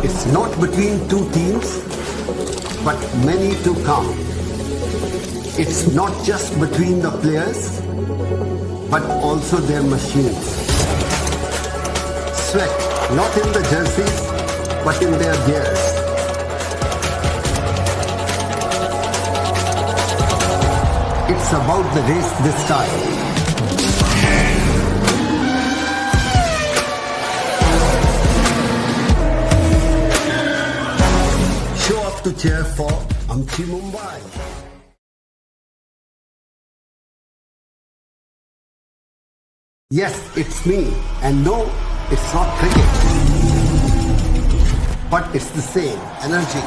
It's not between two teams, but many to come. It's not just between the players, but also their machines. Sweat, not in the jerseys, but in their gears. It's about the race this time. Show up to cheer for Amchi Mumbai. Yes, it's me, and no, it's not cricket. But it's the same energy.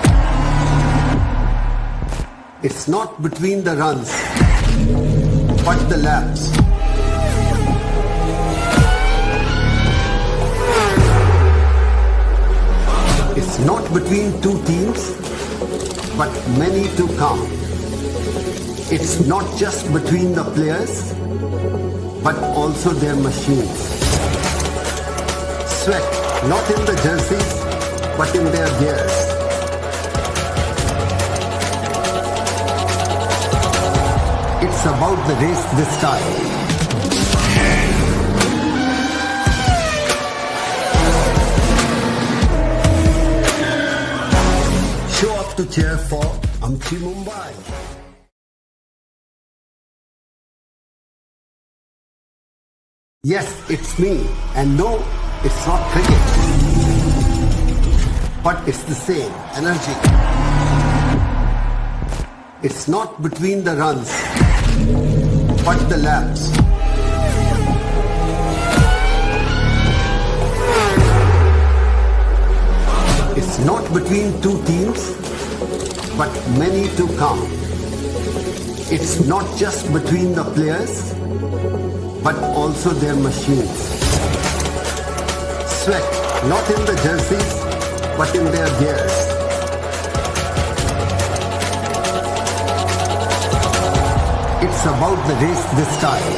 It's not between the runs, but the laps. It's not between two teams, but many to come. It's not just between the players, but also their machines. Sweat, not in the jerseys, but in their gears. It's about the race this time. Show up to cheer for Amchi Mumbai. Yes, it's me, and no, it's not cricket. But it's the same energy. It's not between the runs, but the laps. It's not between two teams, but many to come. It's not just between the players, but also their machines. Sweat, not in the jerseys, but in their gears. It's about the race this time.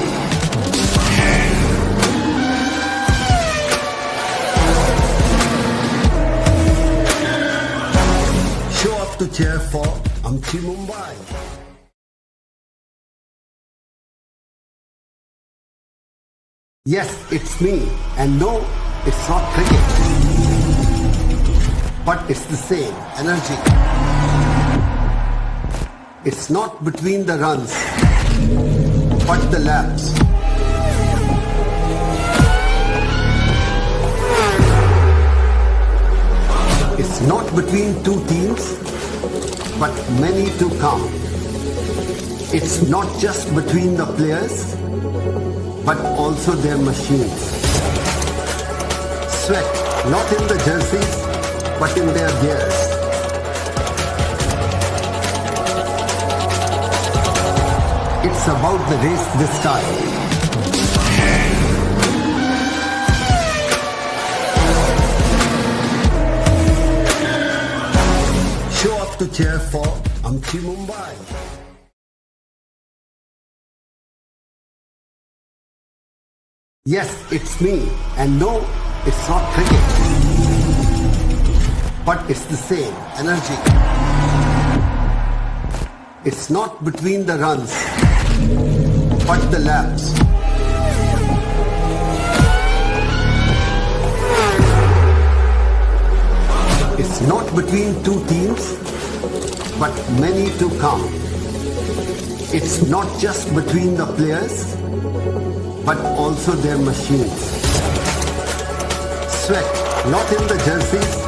Show up to cheer for Amchi Mumbai. Yes, it's me, and no, it's not cricket. But it's the same energy. It's not between the runs, but the laps. It's not between two teams, but many to come. It's not just between the players, but also their machines. Sweat, not in the jerseys, but in their gears. It's about the race this time. Show up to cheer for Amchi Mumbai. Yes, it's me, and no, it's not cricket. But it's the same energy. It's not between the runs, but the laps. It's not between two teams, but many to come. It's not just between the players, but also their machines. Sweat, not in the jerseys,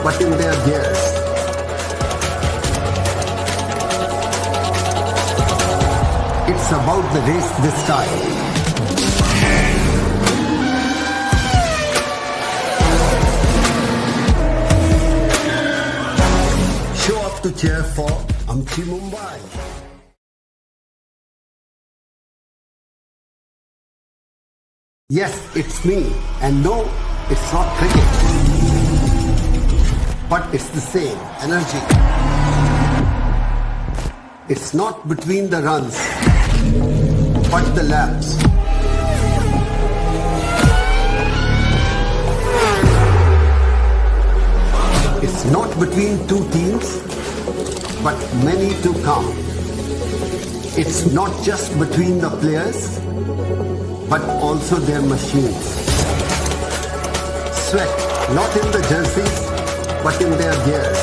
but in their gears. It's about the race this time. Show up to cheer for Amchi Mumbai. Yes, it's me, and no, it's not cricket. But it's the same energy. It's not between the runs, but the laps. It's not between two teams, but many to come. It's not just between the players, but also their machines. Sweat, not in the jerseys, but in their gears.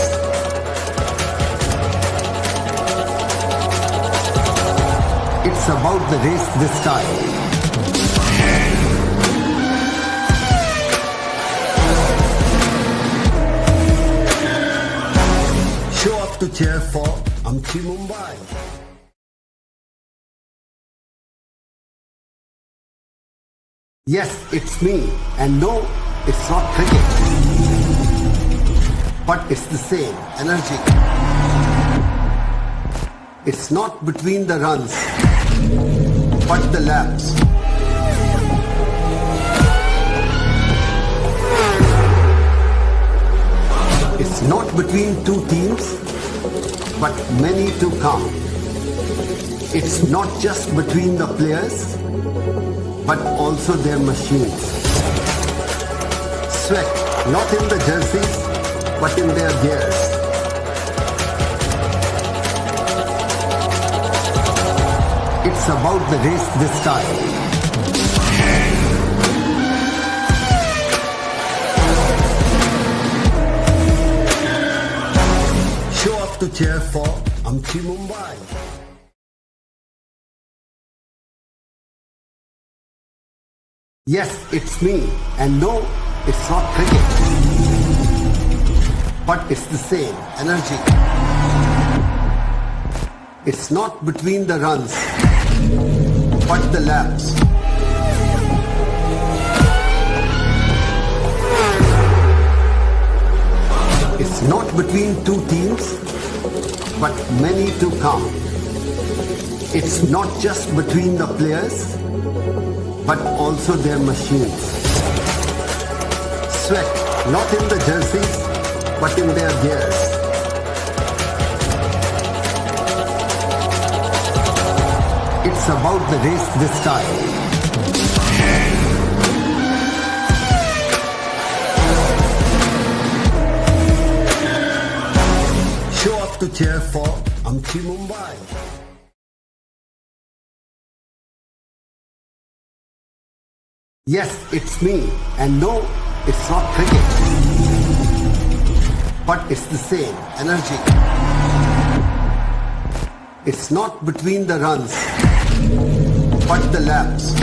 It's about the race this time. Show up to cheer for Amchi Mumbai. Yes, it's me, and no, it's not cricket. But it's the same energy. It's not between the runs, but the laps. It's not between two teams, but many to come. It's not just between the players, but also their machines. Sweat, not in the jerseys, but in their gears. It's about the race this time. Show up to cheer for Amchi Mumbai. Yes, it's me, and no, it's not cricket. But it's the same energy. It's not between the runs, but the laps. It's not between two teams, but many to come. It's not just between the players, but also their machines. Sweat, not in the jerseys, but in their gears. It's about the race this time. Show up to cheer for Amchi Mumbai. Yes, it's me, and no, it's not cricket. But it's the same energy. It's not between the runs, but the laps.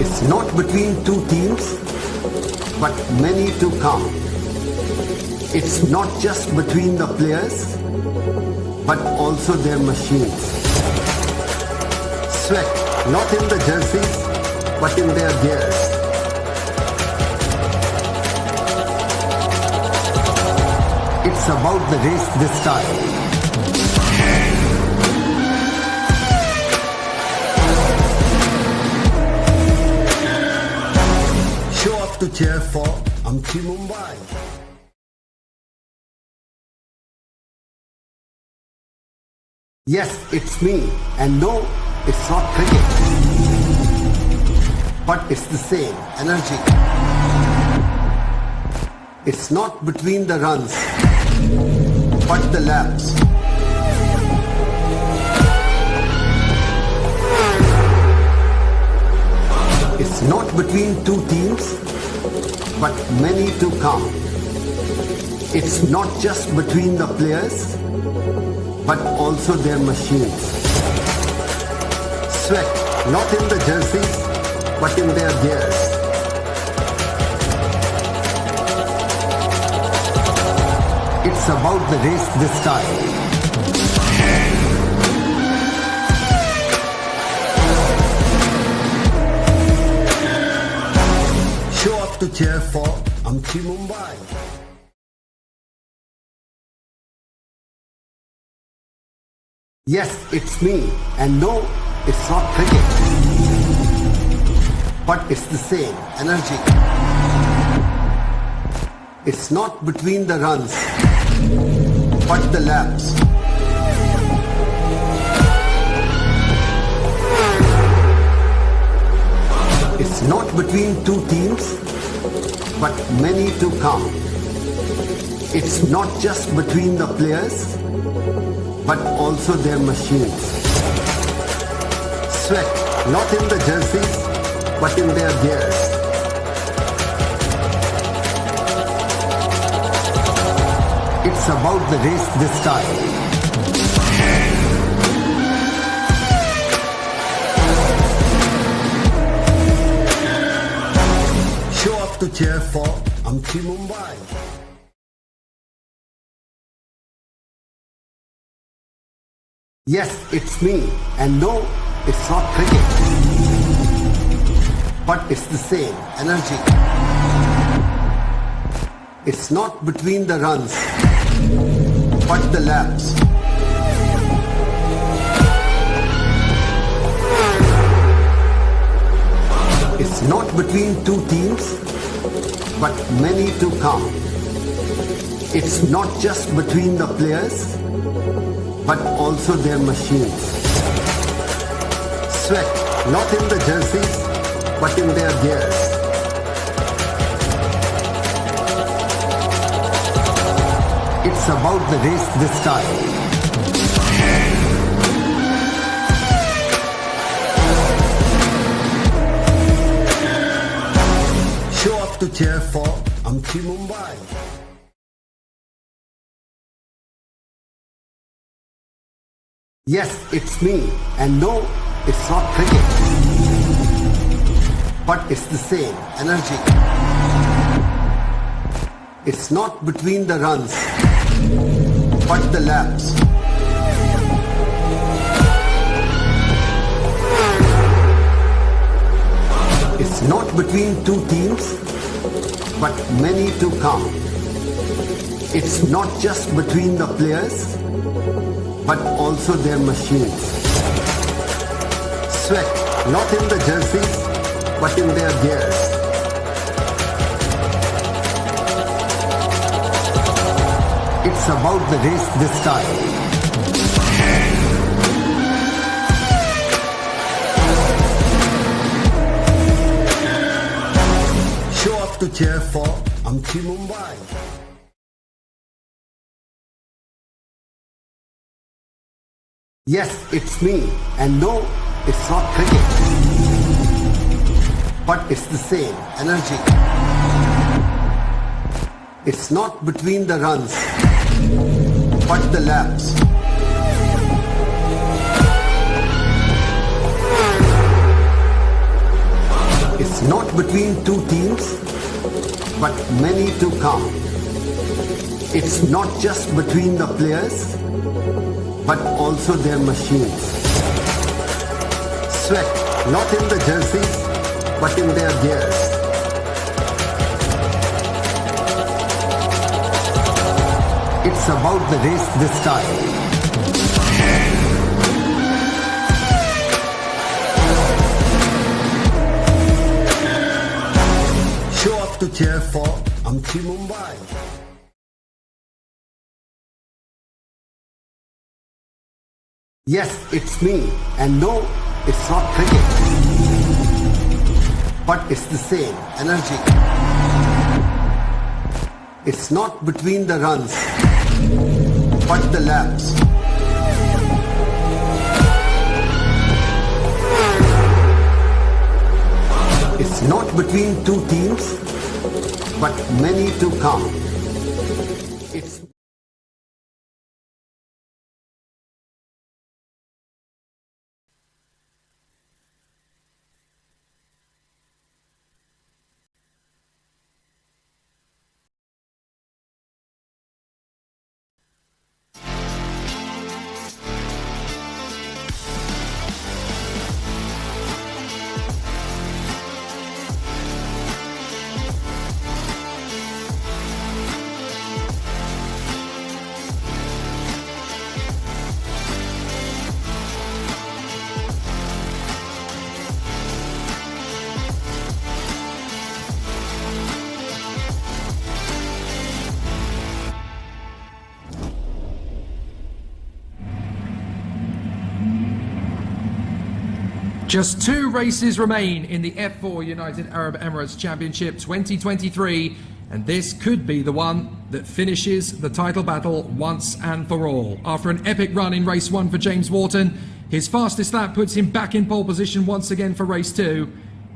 It's not between two teams, but many to come. It's not just between the players, but also their machines. Sweat, not in the jerseys, but in their gears. It's about the race this time. Show up to cheer for Amchi Mumbai. Yes, it's me, and no, it's not cricket. But it's the same energy. It's not between the runs, but the laps. It's not between two teams, but many to come. It's not just between the players, but also their machines. Sweat, not in the jerseys, but in their gears. It's about the race this time. Show up to cheer for Amchi Mumbai. Yes, it's me, and no, it's not cricket. But it's the same energy. It's not between the runs, but the laps. It's not between two teams, but many to come. It's not just between the players, but also their machines. Sweat, not in the jerseys, but in their gears. It's about the race this time. Show up to cheer for Mumbai. Yes, it's me, and no, it's not cricket. But it's the same energy. It's not between the runs, but the laps. It's not between two teams, but many to come. It's not just between the players, but also their machines. Sweat, not in the jerseys, but in their gears. It's about the race this time. Show up to cheer for Mumbai. Yes, it's me, and no, it's not cricket. But it's the same energy. It's not between the runs, but the laps. It's not between two teams, but many to come. It's not just between the players, but also their machines. Sweat, not in the jerseys, but in their gears. It's about the race this time. Show up to cheer for Mumbai. Yes, it's me, and no, it's not cricket. But it's the same energy. It's not between the runs, but the laps. It's not between two teams, but many to come. It's not just between the players, but also their machines. Sweat, not in the jerseys, but in their gears. It's about the race this time. Show up to cheer for Mumbai. Yes, it's me, and no, it's not cricket. But it's the same energy. It's not between the runs, but the laps. It's not between two teams, but many to come. It's Just 2 races remain in the F4 United Arab Emirates Championship 2023, and this could be the one that finishes the title battle once and for all. After an epic run in race 1 for James Wharton, his fastest lap puts him back in pole position once again for race 2,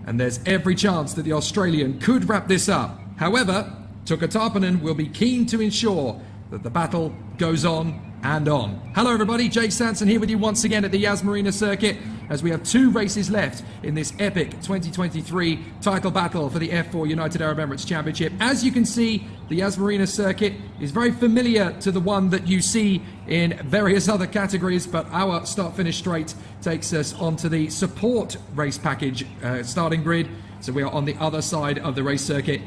and there's every chance that the Australian could wrap this up. However, Tuka Tarpanen will be keen to ensure that the battle goes on and on. Hello everybody, Jake Sanson here with you once again at the Yas Marina circuit as we have 2 races left in this epic 2023 title battle for the F4 United Arab Emirates Championship. As you can see, the Yas Marina circuit is very familiar to the one that you see in various other categories, but our start-finish straight takes us onto the support race package starting grid. So we are on the other side of the race circuit.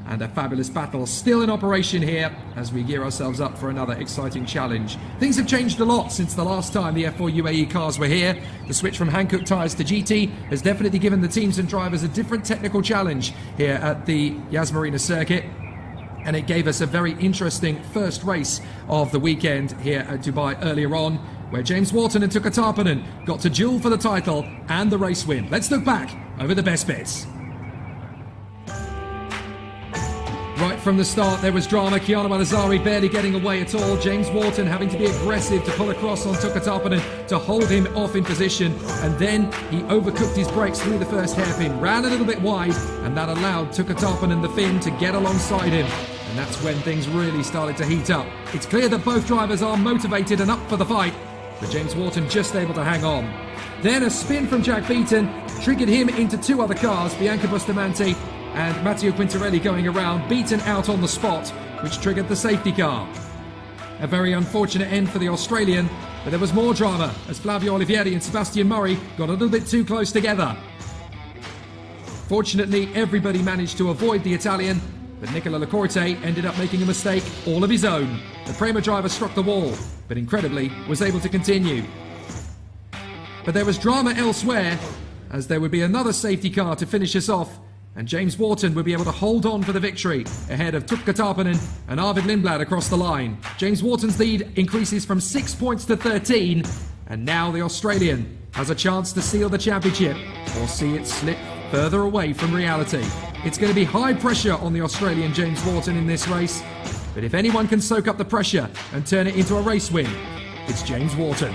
And a fabulous battle still in operation here as we gear ourselves up for another exciting challenge. Things have changed a lot since the last time the F4 UAE cars were here. The switch from Hankook tyres to GT has definitely given the teams and drivers a different technical challenge here at the Yas Marina circuit. And it gave us a very interesting first race of the weekend here at Dubai earlier on, where James Wharton and Tuka Tarpanen got to duel for the title and the race win. Let's look back over the best bits. Right from the start, there was drama. Kiana Malazari barely getting away at all. James Wharton having to be aggressive to pull across on Tuka Tarpanen to hold him off in position. And then he overcooked his brakes through the first hairpin, ran a little bit wide, and that allowed Tuka Tarpanen, the Finn, to get alongside him. And that's when things really started to heat up. It's clear that both drivers are motivated and up for the fight, but James Wharton just able to hang on. Then a spin from Jack Beaton triggered him into 2 other cars, Bianca Bustamante and Matteo Quintarelli going around, Beaton out on the spot, which triggered the safety car. A very unfortunate end for the Australian, but there was more drama as Flavio Olivieri and Sebastian Murray got a little bit too close together. Fortunately, everybody managed to avoid the Italian, but Nicola Lacorte ended up making a mistake all of his own. The Prema driver struck the wall, but incredibly was able to continue. But there was drama elsewhere, as there would be another safety car to finish us off, and James Wharton would be able to hold on for the victory ahead of Tuka Tarpanen and Arvid Lindblad across the line. James Wharton's lead increases from 6 points to 13, and now the Australian has a chance to seal the championship or see it slip further away from reality. It's going to be high pressure on the Australian James Wharton in this race, but if anyone can soak up the pressure and turn it into a race win, it's James Wharton.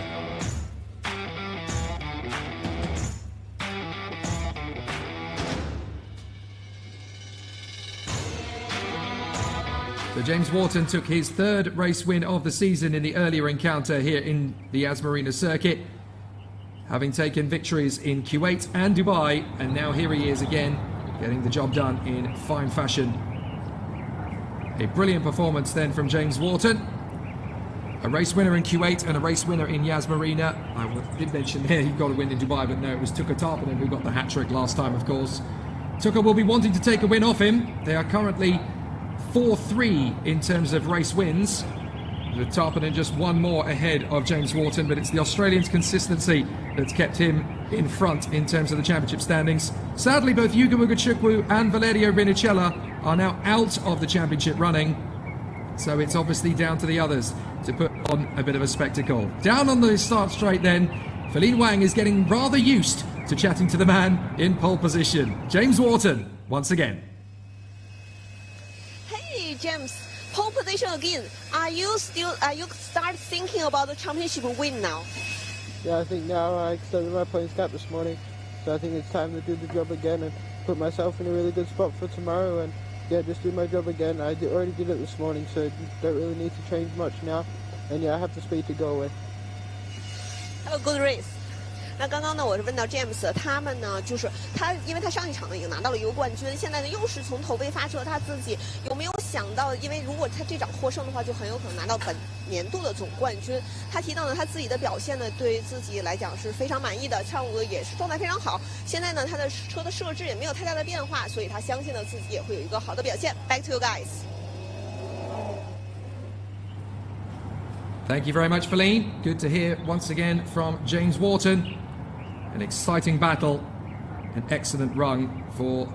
So James Wharton took his 3rd race win of the season in the earlier encounter here in the Yas Marina circuit, having taken victories in Kuwait and Dubai, and now here he is again, getting the job done in fine fashion. A brilliant performance then from James Wharton. A race winner in Kuwait and a race winner in Yas Marina. I did mention there he got a win in Dubai, but no, it was Tuka Tarpanen who got the hat-trick last time, of course. Tuka will be wanting to take a win off him. They are currently 4-3 in terms of race wins, with Tarpanen just 1 more ahead of James Wharton, but it's the Australian's consistency that's kept him in front in terms of the championship standings. Sadly, both Yuga Mugachukwu and Valerio Rinicella are now out of the championship running, so it's obviously down to the others to put on a bit of a spectacle. Down on the start straight then, Feline Wang is getting rather used to chatting to the man in pole position. James Wharton, once again. James, pole position again. Are you start thinking about the championship win now? Yeah, I think now I extended my points gap this morning, so I think it's time to do the job again and put myself in a really good spot for tomorrow, and yeah, just do my job again. I already did it this morning, so don't really need to change much now, and yeah, I have the speed to go away. Have a good race. 那刚刚呢，我是问到 James， 他们呢，就是他，因为他上一场呢已经拿到了一个冠军，现在呢又是从头被发车，他自己有没有想到？因为如果他这场获胜的话，就很有可能拿到本年度的总冠军。他提到呢，他自己的表现呢，对自己来讲是非常满意的，上午也是状态非常好。现在呢，他的车的设置也没有太大的变化，所以他相信呢自己也会有一个好的表现。Back to you guys. Thank you very much, Feline. Good to hear once again from James Wharton. An exciting battle, an excellent run for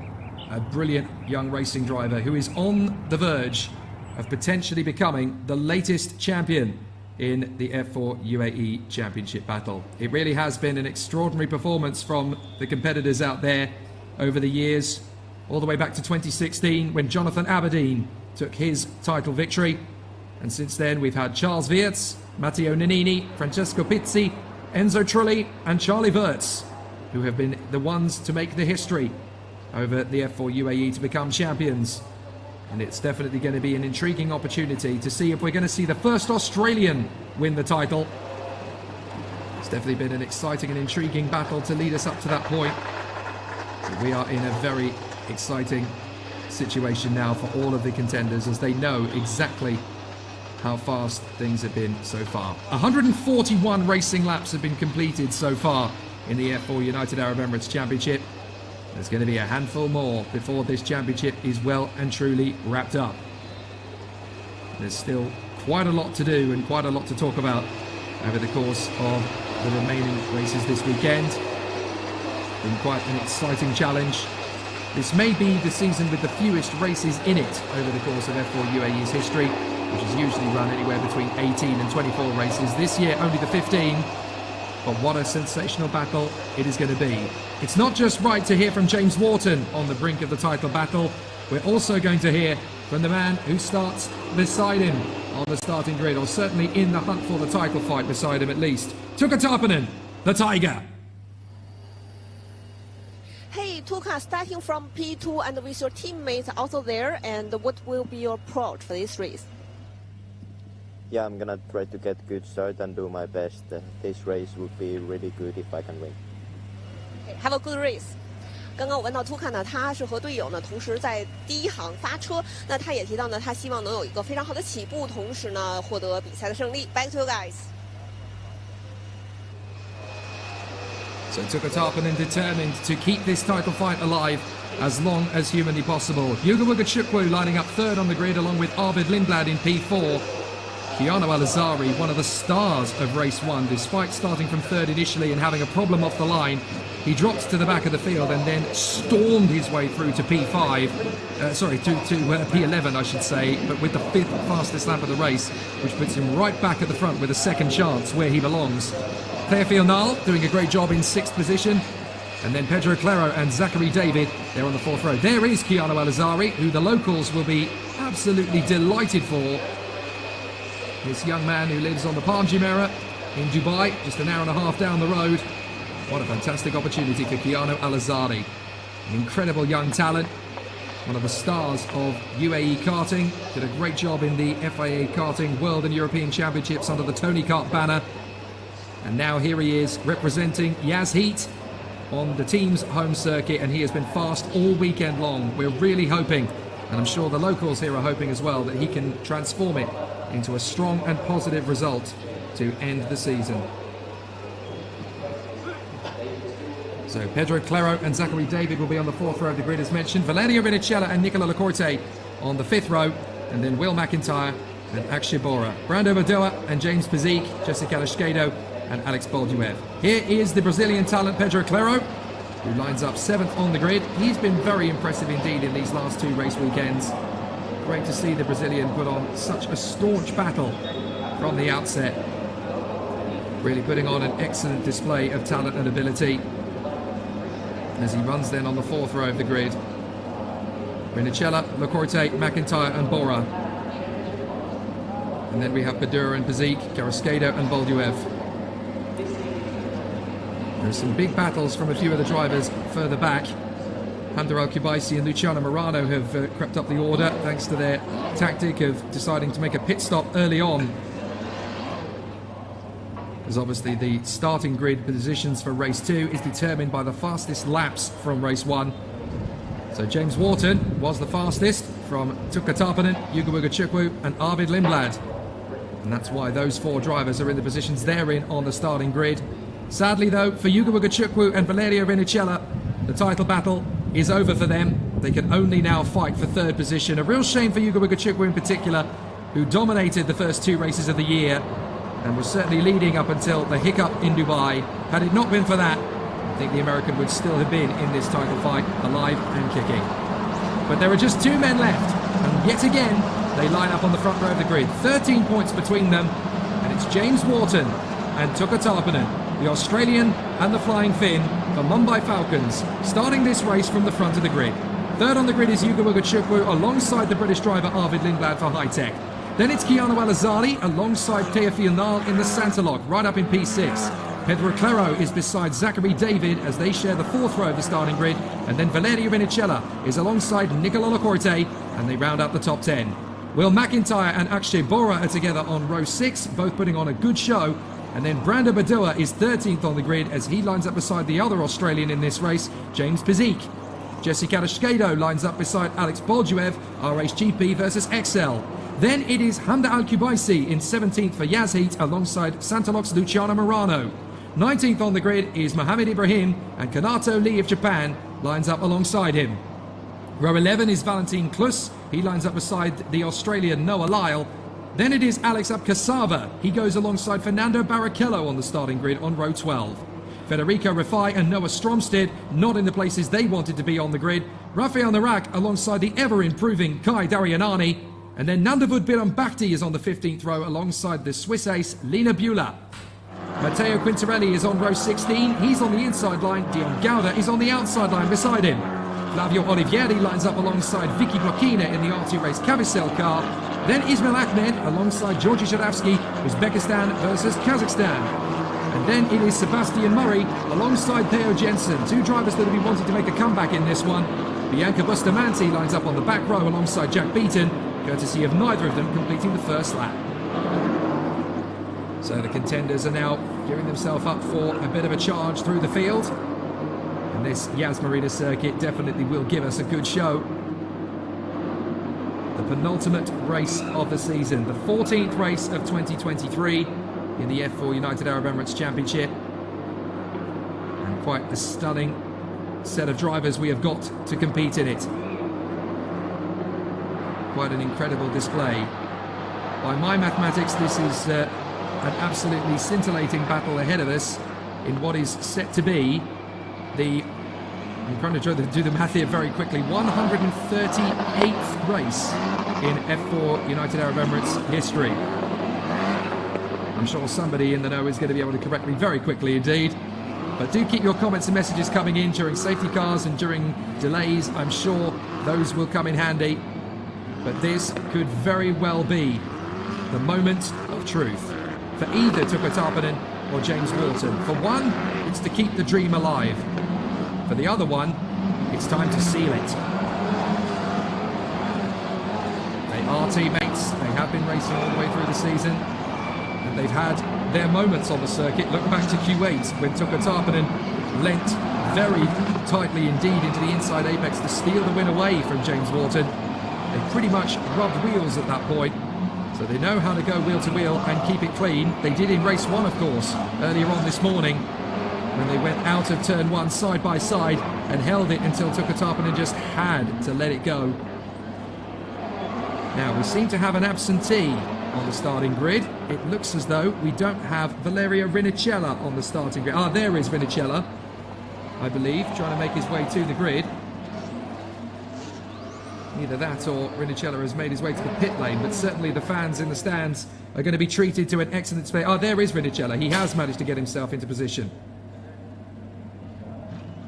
a brilliant young racing driver who is on the verge of potentially becoming the latest champion in the F4 UAE Championship battle. It really has been an extraordinary performance from the competitors out there over the years, all the way back to 2016 when Jonathan Aberdeen took his title victory. And since then we've had Charles Weerts, Matteo Nannini, Francesco Pizzi, Enzo Trulli and Charlie Weerts, who have been the ones to make the history over the F4 UAE to become champions. And it's definitely going to be an intriguing opportunity to see if we're going to see the first Australian win the title. It's definitely been an exciting and intriguing battle to lead us up to that point. So we are in a very exciting situation now for all of the contenders, as they know exactly how fast things have been so far. 141 racing laps have been completed so far in the F4 United Arab Emirates Championship. There's going to be a handful more before this championship is well and truly wrapped up. There's still quite a lot to do and quite a lot to talk about over the course of the remaining races this weekend. Been quite an exciting challenge. This may be the season with the fewest races in it over the course of F4 UAE's history, which is usually run anywhere between 18 and 24 races. This year only the 15. But what a sensational battle it is going to be. It's not just right to hear from James Wharton on the brink of the title battle. We're also going to hear from the man who starts beside him on the starting grid, or certainly in the hunt for the title fight beside him at least. Tuka Tarpanen, the Tiger. Hey, Tuka, starting from P2 and with your teammates also there, and what will be your approach for this race? Yeah, I'm gonna try to get good start and do my best. This race would be really good if I can win. Okay, have a good race. 刚刚我问到 Tuka 呢，他是和队友呢同时在第一行发车，那他也提到呢，他希望能有一个非常好的起步，同时呢获得比赛的胜利。Back to you guys. So Tuka Tarpanen determined to keep this title fight alive as long as humanly possible. Yuga Chukwu lining up third on the grid along with Arvid Lindblad in P4. Keanu Al-Azari, one of the stars of race one, despite starting from third initially and having a problem off the line, he dropped to the back of the field and then stormed his way through to P5, to P11 I should say, but with the fifth fastest lap of the race, which puts him right back at the front with a second chance where he belongs. Theophile Nall doing a great job in sixth position, and then Pedro Claro and Zachary David, they're on the fourth row. There is Keanu Al-Azari, who the locals will be absolutely delighted for. This young man who lives on the Palm Jumeirah in Dubai, just an hour and a half down the road. What a fantastic opportunity for Keanu Al-Azari. An incredible young talent. One of the stars of UAE karting. Did a great job in the FIA Karting World and European Championships under the Tony Kart banner. And now here he is representing Yas Heat on the team's home circuit, and he has been fast all weekend long. We're really hoping, and I'm sure the locals here are hoping as well, that he can transform it into a strong and positive result to end the season. So Pedro Claro and Zachary David will be on the fourth row of the grid as mentioned. Valerio Vinicella and Nicola Lacorte on the fifth row, and then Will McIntyre and Akshay Bora. Brando Badoa and James Pazik, Jessica Lashkedo and Alex Bolduev. Here is the Brazilian talent Pedro Claro, who lines up seventh on the grid. He's been very impressive indeed in these last two race weekends. Great to see the Brazilian put on such a staunch battle from the outset. Really putting on an excellent display of talent and ability as he runs then on the fourth row of the grid. Vinicella, Lacorte, McIntyre and Bora. And then we have Badura and Pazik, Carrasquedo and Bolduev. There's some big battles from a few of the drivers further back. Hamdar Al-Kubaisi and Luciano Morano have crept up the order thanks to their tactic of deciding to make a pit stop early on. Because obviously the starting grid positions for race 2 is determined by the fastest laps from race 1. So James Wharton was the fastest from Tuka Tarpanen, Yuga Chukwu and Arvid Lindblad. And that's why those four drivers are in the positions they're in on the starting grid. Sadly though, for Yuga Chukwu and Valerio Vinicella, the title battle is over for them. They can only now fight for third position. A real shame for Yuga Chukwu in particular, who dominated the first two races of the year and was certainly leading up until the hiccup in Dubai. Had it not been for that, I think the American would still have been in this title fight, alive and kicking. But there are just two men left, and yet again they line up on the front row of the grid. 13 points between them, and it It's James Wharton and Tuka Tarpanen, the Australian and the Flying Finn for Mumbai Falcons, starting this race from the front of the grid. Third on the grid is Yuga Chukwu alongside the British driver Arvid Lindblad for High Tech. Then it's Keanu Al-Azali alongside Teofil Nal in the Santa Lock, right up in P6. Pedro Claro is beside Zachary David as they share the fourth row of the starting grid. And then Valerio Rinicella is alongside Nicola Lacorte, and they round out the top 10. Will McIntyre and Akshay Bora are together on row 6, both putting on a good show. And then Brando Badua is 13th on the grid as he lines up beside the other Australian in this race, James Pizik. Jesse Carrasquedo lines up beside Alex Bolduev, RHGP versus XL. Then it is Hamda Al-Kubaisi in 17th for Yazheat alongside Santalox's Luciano Morano. 19th on the grid is Mohammed Ibrahim, and Kanato Lee of Japan lines up alongside him. Row 11 is Valentin Klus. He lines up beside the Australian Noah Lyle. Then it is Alex Abkasava. He goes alongside Fernando Barrichello on the starting grid on row 12. Federico Rafai and Noah Stromsted not in the places they wanted to be on the grid. Rafael Narak alongside the ever-improving Kai Darianani. And then Nandavud Biram Bhakti is on the 15th row alongside the Swiss ace Lina Bula. Matteo Quintarelli is on row 16. He's on the inside line. Dion Gauda is on the outside line beside him. Flavio Olivieri lines up alongside Vicky Blokina in the R2 race Cavicel car. Then Ismail Ahmed alongside Georgi Sharavsky, Uzbekistan versus Kazakhstan. And then it is Sebastian Murray alongside Theo Jensen, two drivers that will be wanting to make a comeback in this one. Bianca Bustamante lines up on the back row alongside Jack Beaton, courtesy of neither of them completing the first lap. So the contenders are now gearing themselves up for a bit of a charge through the field. And this Yas Marina circuit definitely will give us a good show. The penultimate race of the season, the 14th race of 2023 in the F4 United Arab Emirates Championship. And quite a stunning set of drivers we have got to compete in it. Quite an incredible display. By my mathematics, this is an absolutely scintillating battle ahead of us in what is set to be the, I'm trying to do the math here very quickly, 138th race in F4 United Arab Emirates history. I'm sure somebody in the know is going to be able to correct me very quickly indeed. But do keep your comments and messages coming in during safety cars and during delays. I'm sure those will come in handy. But this could very well be the moment of truth for either Tuka Tarpanen or James Wharton. For one, it's to keep the dream alive. For the other one, it's time to seal it. They are teammates. They have been racing all the way through the season. And they've had their moments on the circuit. Look back to Q8 when Tuka Tarpanen leant very tightly indeed into the inside apex to steal the win away from James Wharton. They pretty much rubbed wheels at that point, so they know how to go wheel to wheel and keep it clean. They did in race 1, of course, earlier on this morning, when they went out of turn 1 side by side and held it until Tuka Tarpanen just had to let it go. Now, we seem to have an absentee on the starting grid. It looks as though we don't have Valerio Rinicella on the starting grid. Ah, there is Rinicella, I believe, trying to make his way to the grid. Either that or Rinicella has made his way to the pit lane, but certainly the fans in the stands are going to be treated to an excellent display. Ah, there is Rinicella. He has managed to get himself into position.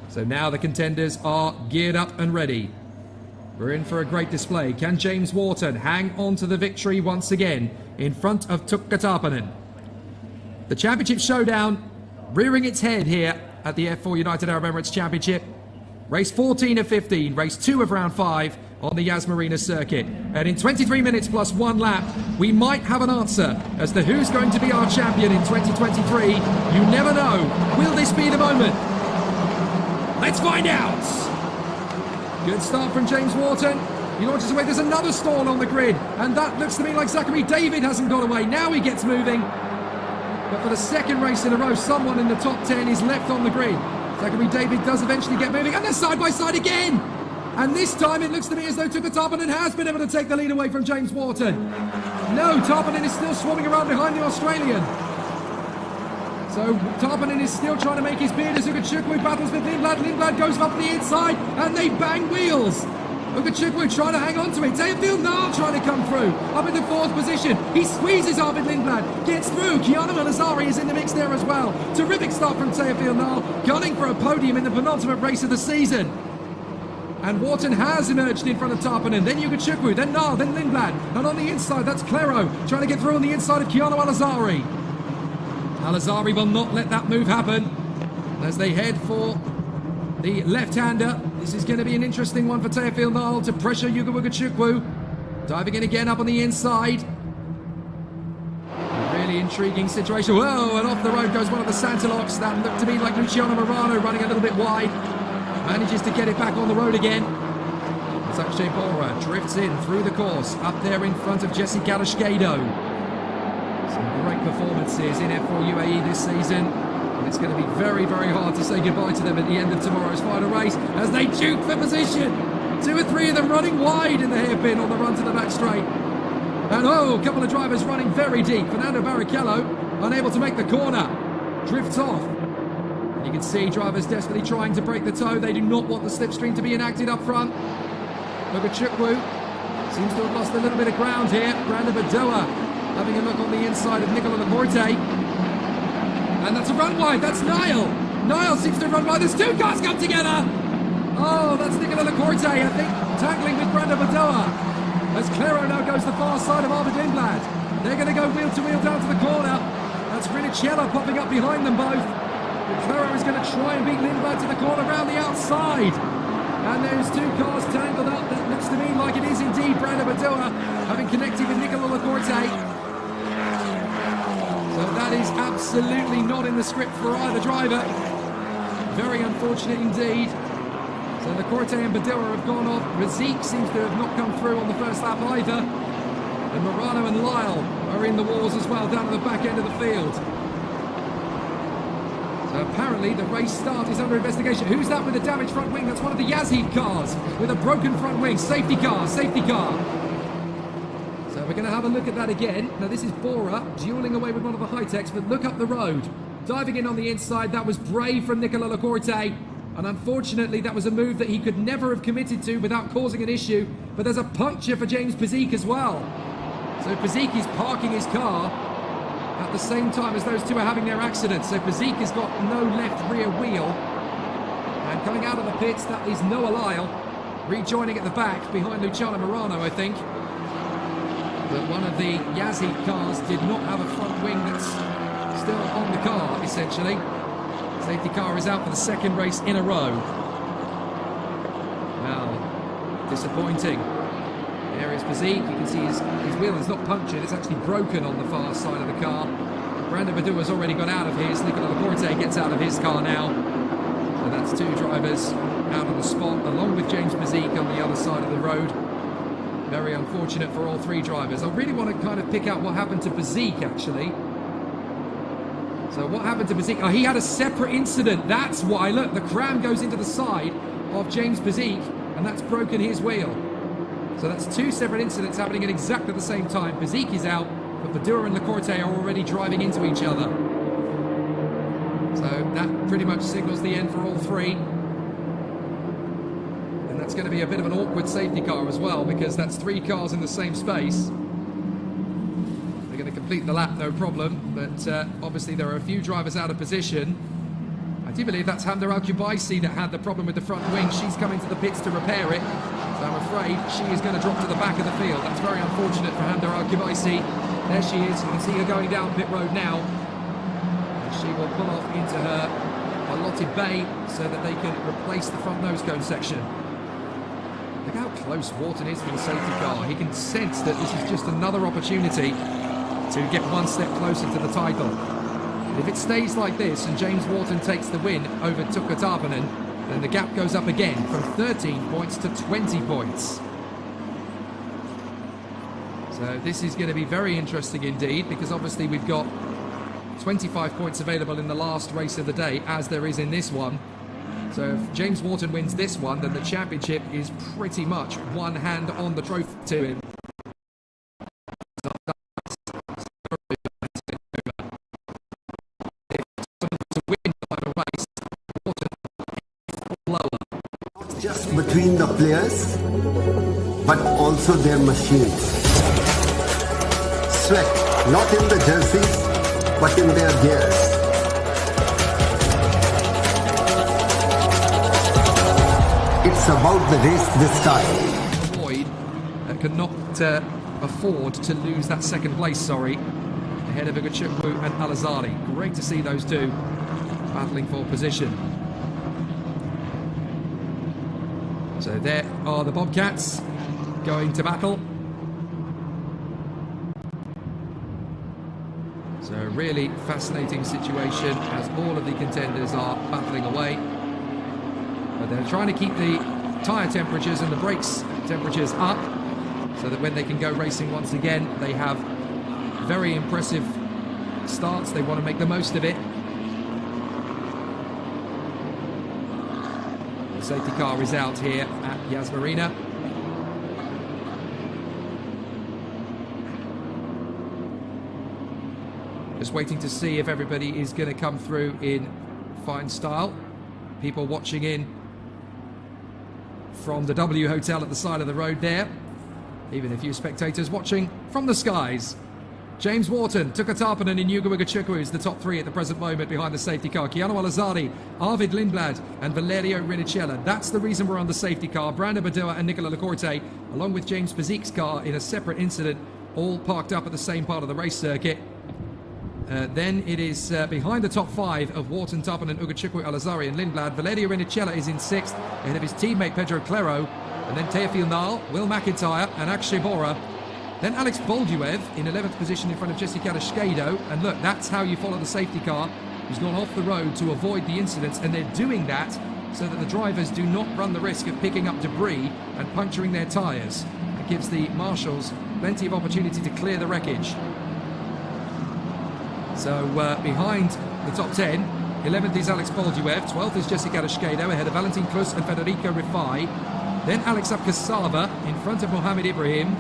So now the contenders are geared up and ready. We're in for a great display. Can James Wharton hang on to the victory once again in front of Tuka Tarpanen? The championship showdown rearing its head here at the F4 United Arab Emirates Championship. Race 14 of 15, race 2 of round 5 on the Yas Marina circuit. And in 23 minutes plus 1 lap, we might have an answer as to who's going to be our champion in 2023. You never know. Will this be the moment? Let's find out. Good start from James Wharton. He launches away. There's another stall on the grid. And that looks to me like Zachary David hasn't got away. Now he gets moving. But for the second race in a row, someone in the top 10 is left on the grid. Zachary David does eventually get moving. And they're side by side again. And this time it looks to me as though Tuka Tarpanen has been able to take the lead away from James Wharton. No, Tarpanen is still swarming around behind the Australian. So Tarpanen is still trying to make his beard as Yuga Chukwu battles with Lindblad. Lindblad goes up the inside and they bang wheels. Ugachukwu trying to hang on to it. Teofil Nal trying to come through. Up in the 4th position. He squeezes Arvid Lindblad. Gets through. Keanu Alazari is in the mix there as well. Terrific start from Teofil Nal. Gunning for a podium in the penultimate race of the season. And Wharton has emerged in front of Tarpanen. Then Ugachukwu. Then Nal. Then Lindblad. And on the inside, that's Claro trying to get through on the inside of Keanu Alazari. Alazari will not let that move happen as they head for the left-hander. This is going to be an interesting one for Teofil Nal to pressure Yuga Ugachukwu. Diving in again up on the inside. A really intriguing situation. Whoa, and off the road goes one of the Santalocks. That looked to me like Luciano Morano running a little bit wide. Manages to get it back on the road again. As Akshay Bora drifts in through the course, up there in front of Jesse Garashgado. Some great performances in F4 UAE this season. And it's going to be very, very hard to say goodbye to them at the end of tomorrow's final race as they duke for position. 2 or 3 of them running wide in the hairpin on the run to the back straight. And oh, a couple of drivers running very deep. Fernando Barrichello unable to make the corner. Drifts off. And you can see drivers desperately trying to break the toe. They do not want the slipstream to be enacted up front. Ugachukwu seems to have lost a little bit of ground here. Brandon Badoa having a look on the inside of Nicola Laporte. And that's a run wide, that's Niall. Niall seems to run wide, there's 2 cars come together. Oh, that's Nicola Lacorte, I think, tackling with Brando Badoa. As Claro now goes the far side of Arvid Lindblad. They're going to go wheel to wheel down to the corner. That's Rinicello popping up behind them both. But Claro is going to try and beat Lindblad to the corner around the outside. And there's 2 cars tangled up. That looks to me like it is indeed Brando Badoa having connected with Nicola Lacorte. So that is absolutely not in the script for either driver. Very unfortunate indeed. So Lacorte and Badoa have gone off. Razik seems to have not come through on the first lap either. And Morano and Lyle are in the wars as well down at the back end of the field. So apparently the race start is under investigation. Who's that with a damaged front wing? That's one of the Yazheed cars with a broken front wing. Safety car, safety car. So we're going to have a look at that again. Now this is Bora dueling away with one of the high-techs, but look up the road. Diving in on the inside, that was brave from Nicola Lacorte. And unfortunately, that was a move that he could never have committed to without causing an issue. But there's a puncture for James Pazik as well. So Pazik is parking his car at the same time as those 2 are having their accident. So Pazik has got no left rear wheel. And coming out of the pits, that is Noah Lyle, rejoining at the back behind Luciano Morano, I think. But one of the Yazheed cars did not have a front wing that's still on the car, essentially. Safety car is out for the 2nd race in a row. Well, disappointing. There is Pazik. You can see his wheel is not punctured, it's actually broken on the far side of the car. Brandon Badoa has already got out of his. Nicola Lacorte gets out of his car now. So that's 2 drivers out on the spot, along with James Pazik on the other side of the road. Very unfortunate for all 3 drivers. I really want to kind of pick out what happened to Pazik, actually. So what happened to Pazik? Oh, he had a separate incident. That's why. Look, the cram goes into the side of James Pazik, and that's broken his wheel. So that's 2 separate incidents happening at exactly the same time. Pazik is out, but Badoa and Lacorte are already driving into each other. So that pretty much signals the end for all 3. And that's going to be a bit of an awkward safety car as well, because that's 3 cars in the same space. They're going to complete the lap, no problem, but obviously there are a few drivers out of position. I do believe that's Hamda Al-Kubaisi that had the problem with the front wing. She's coming to the pits to repair it, so I'm afraid she is going to drop to the back of the field. That's very unfortunate for Hamda Al-Kubaisi. There she is, you can see her going down pit road now. And she will pull off into her allotted bay so that they can replace the front nose cone section. Look how close Wharton is for the safety car. He can sense that this is just another opportunity to get 1 step closer to the title. And if it stays like this and James Wharton takes the win over Tuukka Tarpanen, then the gap goes up again from 13 points to 20 points. So this is going to be very interesting indeed, because obviously we've got 25 points available in the last race of the day, as there is in this one. So if James Wharton wins this one, then the championship is pretty much one hand on the trophy to him. Just between the players, but also their machines. Sweat, not in the jerseys, but in their gears. It's about the race this time. Avoid cannot afford to lose that second place, ahead of Ugachukwu and Al-Azhari. Great to see those two battling for position. So there are the Bobcats going to battle. So a really fascinating situation as all of the contenders are battling away. But they're trying to keep the tyre temperatures and the brakes temperatures up so that when they can go racing once again, they have very impressive starts. They want to make the most of it. The safety car is out here at Yas Marina. Just waiting to see if everybody is going to come through in fine style. People watching in from the W Hotel at the side of the road there. Even a few spectators watching from the skies. James Wharton, Tuka Tarpanen and Hugo Ugachukwu is the top three at the present moment behind the safety car. Keanu Al-Azhari, Arvid Lindblad and Valerio Rinicella. That's the reason we're on the safety car. Brando Badoa and Nicola Lacorte, along with James Pazik's car in a separate incident, all parked up at the same part of the race circuit. Then it is behind the top five of Wharton, Tarpanen, Ugachukwu, Al-Azhari and Lindblad. Valerio Rinicella is in sixth, ahead of his teammate Pedro Clero. And then Teofil Nal, Will McIntyre and Akshay Bora. Then Alex Bolduev in 11th position in front of Jesse Kadashkedo. And look, that's how you follow the safety car, who's gone off the road to avoid the incidents. And they're doing that so that the drivers do not run the risk of picking up debris and puncturing their tyres. It gives the marshals plenty of opportunity to clear the wreckage. So behind the top 10, 11th is Alex Bolduev, 12th is Jesse Kadashkedo, ahead of Valentin Klus and Federico Rifai. Then Alex Apkasava in front of Mohammed Ibrahim.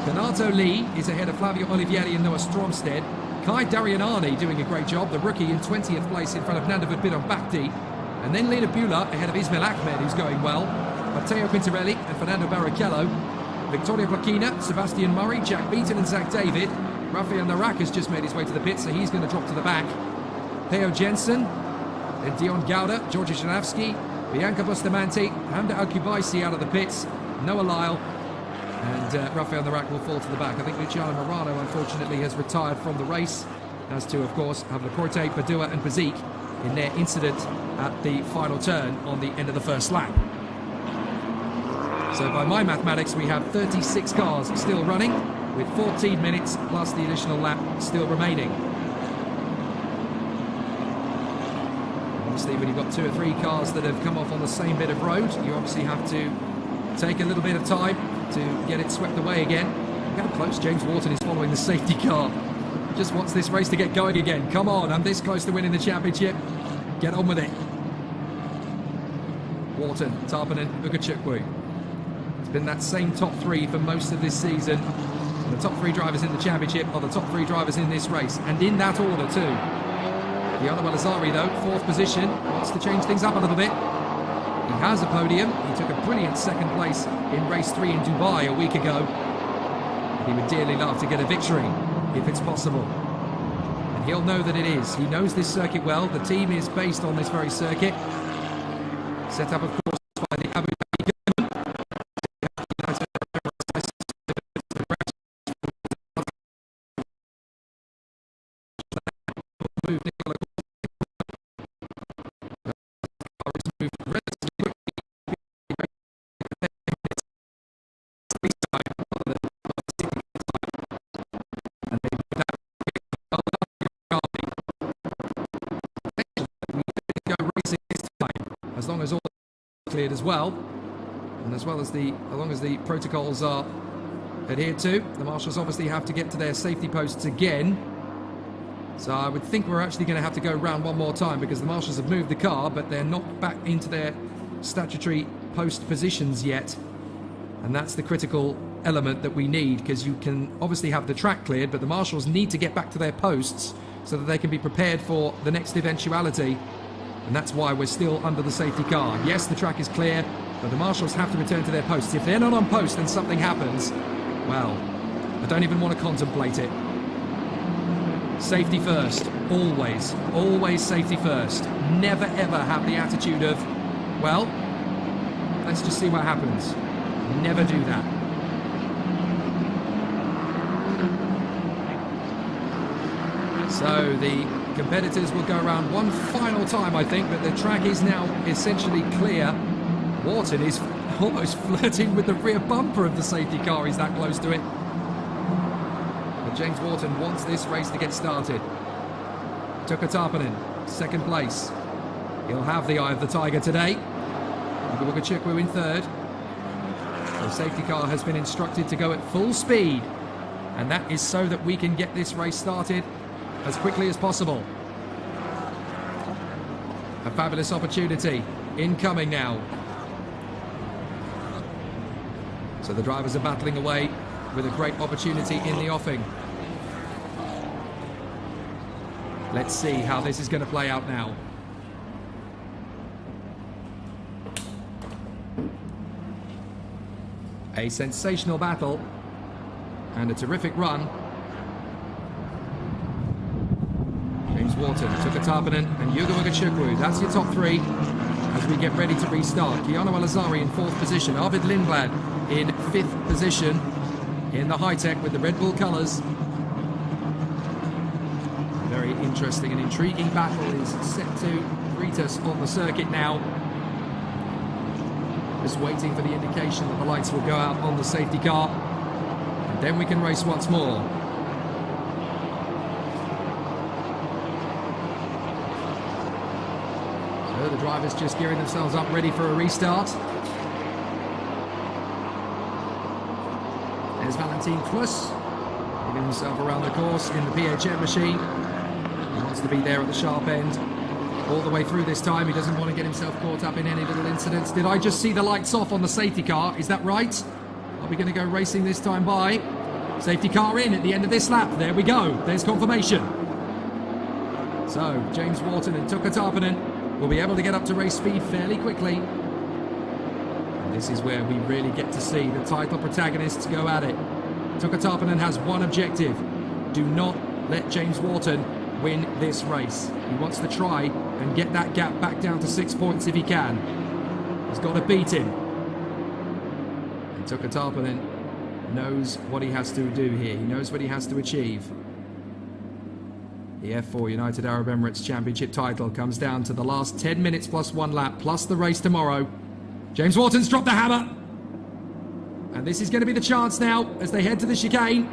Donato Lee is ahead of Flavio Olivieri and Noah Stromstead. Kai Darianani doing a great job, the rookie in 20th place in front of Nandavad Bidon Bakti. And then Lena Bula ahead of Ismail Ahmed, who's going well. Matteo Quintarelli and Fernando Barrichello. Victoria Blakina, Sebastian Murray, Jack Beaton and Zach David. Rafael Narak has just made his way to the pit, so he's going to drop to the back. Theo Jensen, then Dion Gauda, Georgi Janavsky, Bianca Bustamante, Hamda Al-Kubaisi out of the pits, Noah Lyle, and Rafael Narak will fall to the back. I think Luciano Morano, unfortunately, has retired from the race, as to, of course, have Lacorte, Badua and Bazik in their incident at the final turn on the end of the first lap. So by my mathematics, we have 36 cars still running, with 14 minutes plus the additional lap still remaining. Obviously, when you've got 2 or 3 cars that have come off on the same bit of road, you obviously have to take a little bit of time to get it swept away again. Look how close James Wharton is following the safety car. Just wants this race to get going again. Come on, I'm this close to winning the championship. Get on with it. Wharton, Tarpanen, Ugachukwu. It's been that same top 3 for most of this season. And the top 3 drivers in the championship are the top 3 drivers in this race, and in that order too. Keanu Al-Azhari, though, 4th position, wants to change things up a little bit. He has a podium. He took a brilliant 2nd place in race 3 in Dubai a week ago. He would dearly love to get a victory, if it's possible. And he'll know that it is. He knows this circuit well. The team is based on this very circuit. Set up, of course, by the Abu Dhabi government. As long as all cleared as well, and as long as the protocols are adhered to, the marshals obviously have to get to their safety posts again. So I would think we're actually going to have to go round one more time, because the marshals have moved the car, but they're not back into their statutory post positions yet. And that's the critical element that we need, because you can obviously have the track cleared, but the marshals need to get back to their posts so that they can be prepared for the next eventuality. And that's why we're still under the safety car. Yes, the track is clear, But the marshals have to return to their posts. If they're not on post and something happens, well, I don't even want to contemplate it. Safety first, always, always safety first. Never ever have the attitude of, well, let's just see what happens. Never do that. So the competitors will go around one final time, I think, but the track is now essentially clear. Wharton is almost flirting with the rear bumper of the safety car. He's that close to it. But James Wharton wants this race to get started. Tuka Tarpanen, second place. He'll have the eye of the tiger today. Chukwu in third. The safety car has been instructed to go at full speed, and that is so that we can get this race started as quickly as possible. A fabulous opportunity incoming now. So the drivers are battling away with a great opportunity in the offing. Let's see how this is going to play out now. A sensational battle and a terrific run. James Wharton, Tuka Tarpanen and Chukwu. That's your top three as we get ready to restart. Keanu Alazari in fourth position. Arvid Lindblad in fifth position in the high-tech with the Red Bull colours. A very interesting and intriguing battle is set to greet us on the circuit now. Just waiting for the indication that the lights will go out on the safety car, and then we can race once more. So the drivers just gearing themselves up, ready for a restart. There's Valentin Klus, moving himself around the course in the PHM machine. He wants to be there at the sharp end all the way through this time. He doesn't want to get himself caught up in any little incidents. Did I just see the lights off on the safety car? Is that right? Are we going to go racing this time by? Safety car in at the end of this lap. There we go. There's confirmation. So James Wharton and Tuka Tarpanen will be able to get up to race speed fairly quickly. And this is where we really get to see the title protagonists go at it. Tuka Tarpanen has one objective. Do not let James Wharton win this race. He wants to try and get that gap back down to 6 points if he can. He's got to beat him. And Tuka Tarpanen knows what he has to do here. He knows what he has to achieve. The F4 United Arab Emirates Championship title comes down to the last 10 minutes plus one lap, plus the race tomorrow. James Wharton's dropped the hammer. And this is going to be the chance now as they head to the chicane.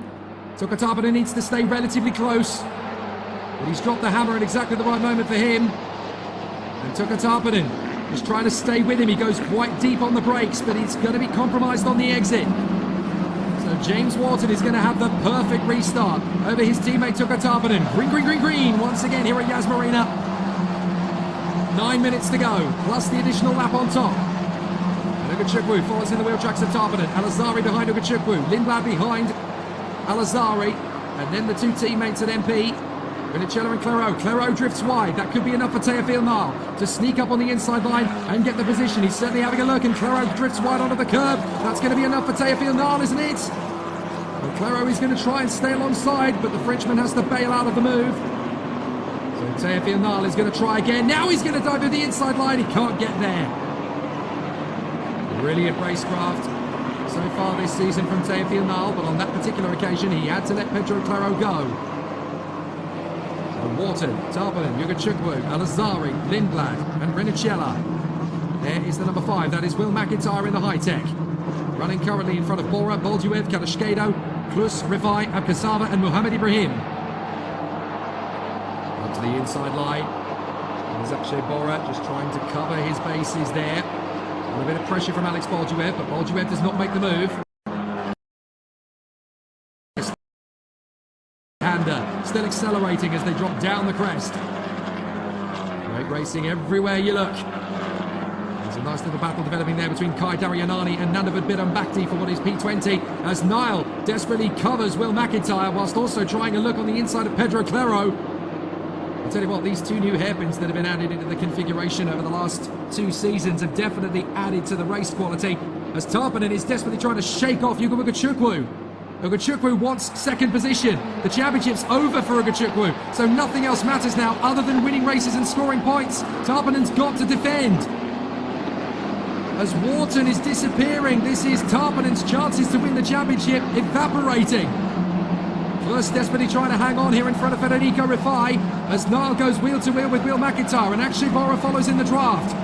Tuka Tarpanen needs to stay relatively close. But he's dropped the hammer at exactly the right moment for him. And Tuka Tarpanen is trying to stay with him. He goes quite deep on the brakes, but he's going to be compromised on the exit. So James Wharton is going to have the perfect restart over his teammate Tuka Tarpanen. Green, green, green, green once again here at Yas Marina. 9 minutes to go, plus the additional lap on top. Chukwu follows in the wheel tracks of Tarpanen. Alazari behind Chukwu. Lindblad behind Alazari. And then the two teammates at MP. Viniciello and Claro. Claro drifts wide. That could be enough for Teofil Nal to sneak up on the inside line and get the position. He's certainly having a look, and Claro drifts wide onto the curb. That's going to be enough for Teofil Nal, isn't it? And Claro is going to try and stay alongside, but the Frenchman has to bail out of the move. So Teofil Nal is going to try again. Now he's going to dive to the inside line. He can't get there. Brilliant racecraft so far this season from Teofil Nal, but on that particular occasion he had to let Pedro Claro go. Wharton, Tarpanen, Chukwu, Alazari, Lindblad and Renicella. There is the number 5, that is Will McIntyre in the high-tech. Running currently in front of Bora, Bolduev, Kalashkedo, Klus, Rifai, Abkasava and Mohammed Ibrahim. Up to the inside line. There's Akshay Bora just trying to cover his bases there. A little bit of pressure from Alex Bolduev, but Bolduev does not make the move. Still accelerating as they drop down the crest. Great racing everywhere you look. There's a nice little battle developing there between Kai Daryanani and Nandavad Bidambakti for what is P20, as Niall desperately covers Will McIntyre whilst also trying a look on the inside of Pedro Claro. I'll tell you what, these two new hairpins that have been added into the configuration over the last 2 seasons have definitely added to the race quality, as Tarpanen is desperately trying to shake off Ugo Ugachukwu. Ugachukwu wants second position. The championship's over for Ugachukwu, so nothing else matters now other than winning races and scoring points. Tarpanen's got to defend. As Wharton is disappearing, this is Tarpanen's chances to win the championship evaporating. First, desperately trying to hang on here in front of Federico Rifai as Niall goes wheel to wheel with Will McIntyre, and Akshay Bora follows in the draft.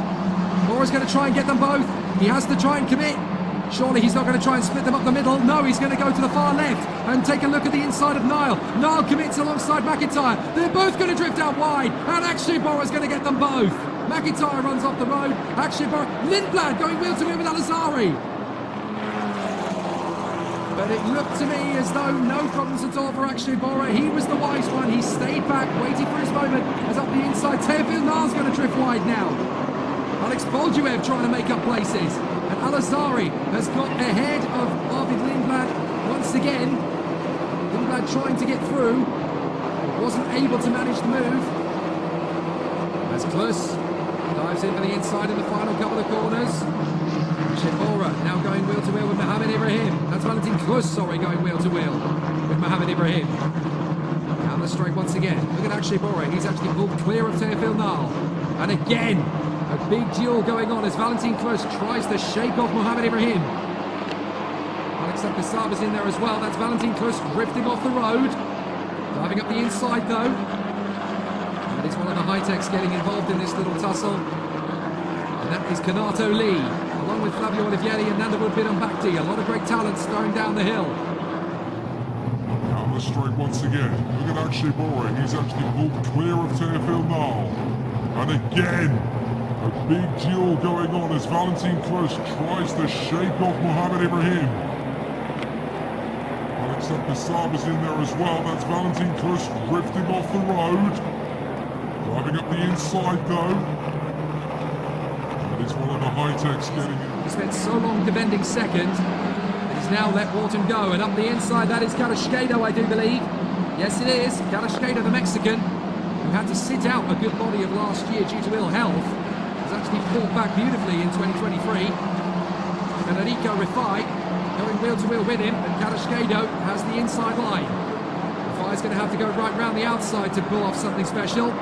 Bora's going to try and get them both. He has to try and commit. Surely he's not going to try and split them up the middle. No, he's going to go to the far left and take a look at the inside of Niall. Niall commits alongside McIntyre. They're both going to drift out wide, and Akshay Bora's going to get them both. McIntyre runs off the road. Akshay Bora, Lindblad going wheel to wheel with Al-Azhari. But it looked to me as though no problems at all for Akshay Bora. He was the wise one. He stayed back, waiting for his moment. As up the inside, Teofil Niall's going to drift wide now. Alex Bolduev trying to make up places. And Al-Azhari has got ahead of Arvid Lindblad once again. Lindblad trying to get through. Wasn't able to manage the move. As Klus dives in for the inside in the final couple of corners. Bora now going wheel to wheel with Mohammed Ibrahim. That's Valentin Klus, sorry, going wheel to wheel with Mohammed Ibrahim. Down the straight once again. Look at Akshay Bora. He's actually pulled clear of Teofil Niall. And again, a big duel going on as Valentin Klus tries to shake off Mohammed Ibrahim. Alex Kasava's in there as well. That's Valentin Klus drifting off the road. Driving up the inside though. And it's one of the high-techs getting involved in this little tussle. And that is Kanato Lee, along with Flavio Olivieri and Nandavud Bidambakti. A lot of great talents going down the hill. Down the straight once again. Look at Akshay Bora. He's actually pulled clear of Teofil Niall. And again, a big duel going on as Valentin Klus tries to shake off Mohammed Ibrahim. Alex Kasava's in there as well. That's Valentin Klus drifting off the road. Driving up the inside though. It's one of the high-techs getting it. He spent so long defending second that he's now let Wharton go. And up the inside, that is Carrasquedo, I do believe. Yes, it is. Carrasquedo, the Mexican, who had to sit out a good body of last year due to ill health, has actually fought back beautifully in 2023. Federico Rifai going wheel to wheel with him, and Carrasquedo has the inside line. Rifai's going to have to go right round the outside to pull off something special.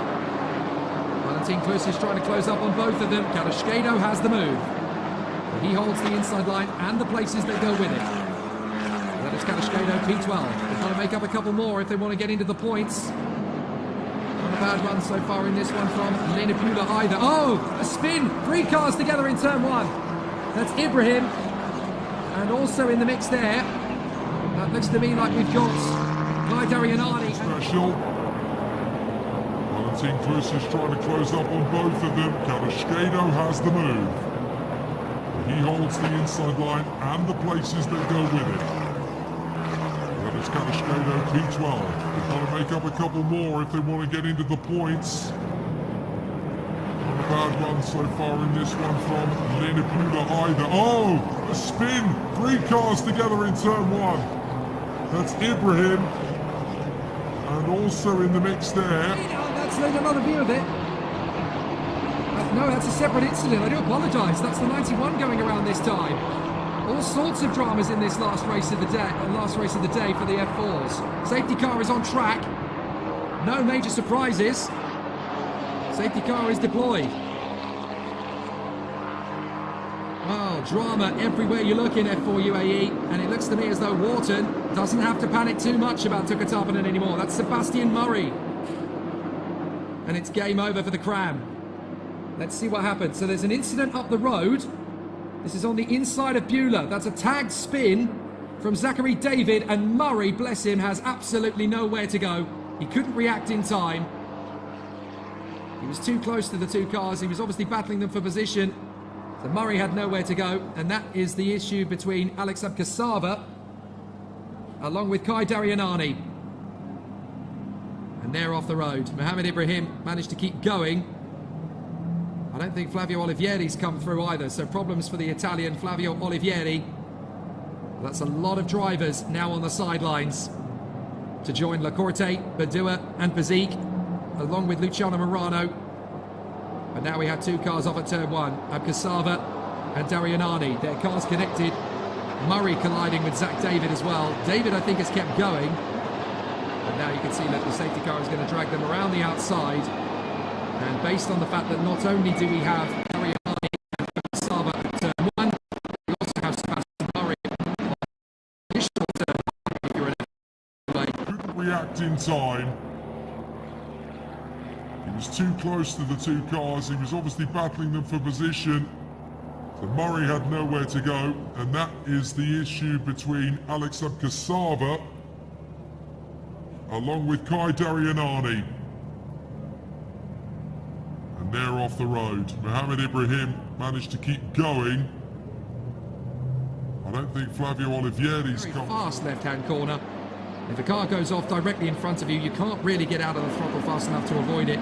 Valentin Klus is trying to close up on both of them. Carrasquedo has the move. He holds the inside line and the places that go with it. That is Carrasquedo, P12. They've got to make up a couple more if they want to get into the points. Not a bad run so far in this one from Lenapula either. Oh, a spin! 3 cars together in turn 1. That's Ibrahim. And also in the mix there, that looks to me like we've got Guy Darianani. Special. Valentin Klus is trying to close up on both of them. Carrasquedo has the move. He holds the inside line and the places that go with it. That is Carrasquedo, P12. They've got to make up a couple more if they want to get into the points. Not a bad run so far in this one from Lenapula either. Oh, a spin! 3 cars together in turn 1. That's Ibrahim. And also in the mix there. That's another view of it. No, that's a separate incident. I do apologise. That's the 91 going around this time. All sorts of dramas in this last race of the day for the F4s. Safety car is on track. No major surprises. Safety car is deployed. Well, drama everywhere you look in F4 UAE, and it looks to me as though Wharton doesn't have to panic too much about Tuka Tarpanen anymore. That's Sebastian Murray. And it's game over for the Cram. Let's see what happens. So there's an incident up the road. This is on the inside of Beulah. That's a tagged spin from Zachary David, and Murray, bless him, has absolutely nowhere to go. He couldn't react in time. He was too close to the 2 cars. He was obviously battling them for position. So Murray had nowhere to go, and that is the issue between Alex Abkasava along with Kai Darianani. And they're off the road. Mohammed Ibrahim managed to keep going. I don't think Flavio Olivieri's come through either, so problems for the Italian Flavio Olivieri. That's a lot of drivers now on the sidelines to join Lacorte, Badua and Pazik along with Luciano Morano. But now we have two cars off at turn one. Abkasava and Darianani. Their cars connected. Murray colliding with Zach David as well. David, I think, has kept going. But now you can see that the safety car is going to drag them around the outside. And based on the fact that not only do we have Darianani and Abkasava at turn one, we also have Sebastian Murray on additional turn one if you're an Couldn't react in time. He was too close to the two cars. He was obviously battling them for position. So Murray had nowhere to go, and that is the issue between Alex Abkasava along with Kai Darianani. And they're off the road. Mohammed Ibrahim managed to keep going. I don't think Flavio Olivieri's very fast left-hand corner. If a car goes off directly in front of you, you can't really get out of the throttle fast enough to avoid it.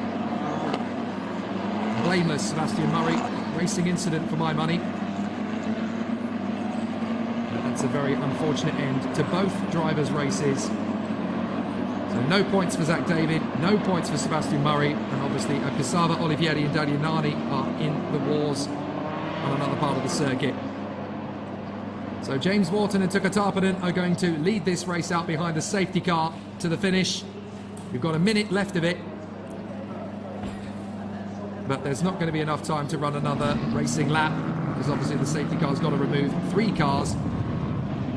Blameless Sebastian Murray. Racing incident for my money. But that's a very unfortunate end to both drivers' races. So no points for Zach David, no points for Sebastian Murray, and obviously Abkasava, Olivieri and Darianani are in the wars on another part of the circuit. So James Wharton and Tuka Tarpanen are going to lead this race out behind the safety car to the finish. We've got a minute left of it. But there's not going to be enough time to run another racing lap, because obviously the safety car's got to remove three cars.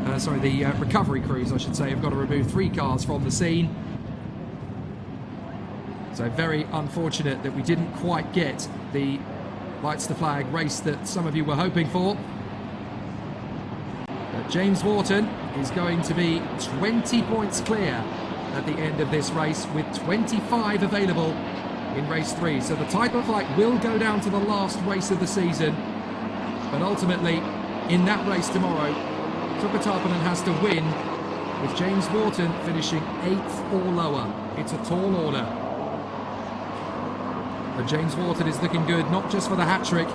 The recovery crews, I should say, have got to remove three cars from the scene. So very unfortunate that we didn't quite get the lights to flag race that some of you were hoping for. But James Wharton is going to be 20 points clear at the end of this race, with 25 available in race 3. So the title fight will go down to the last race of the season, but ultimately in that race tomorrow, Tuka Tarpanen has to win, with James Wharton finishing 8th or lower. It's a tall order, but James Wharton is looking good, not just for the hat-trick,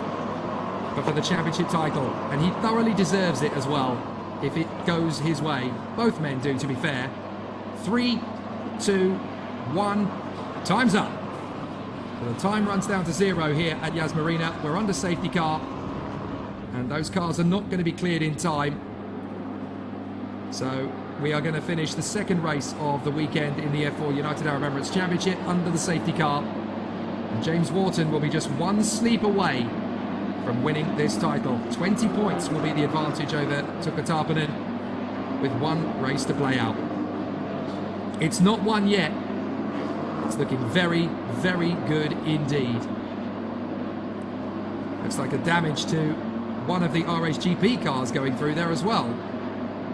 but for the championship title, and he thoroughly deserves it as well if it goes his way. Both men do, to be fair. 3, 2, 1, time's up. So the time runs down to 0 here at Yas Marina. We're under safety car, and those cars are not going to be cleared in time. So we are going to finish the second race of the weekend in the F4 United Arab Emirates Championship under the safety car. And James Wharton will be just one sleep away from winning this title. 20 points will be the advantage over Tuka Tarpanen, with one race to play out. It's not won yet. It's looking very, very good indeed. Looks like a damage to one of the RHGP cars going through there as well.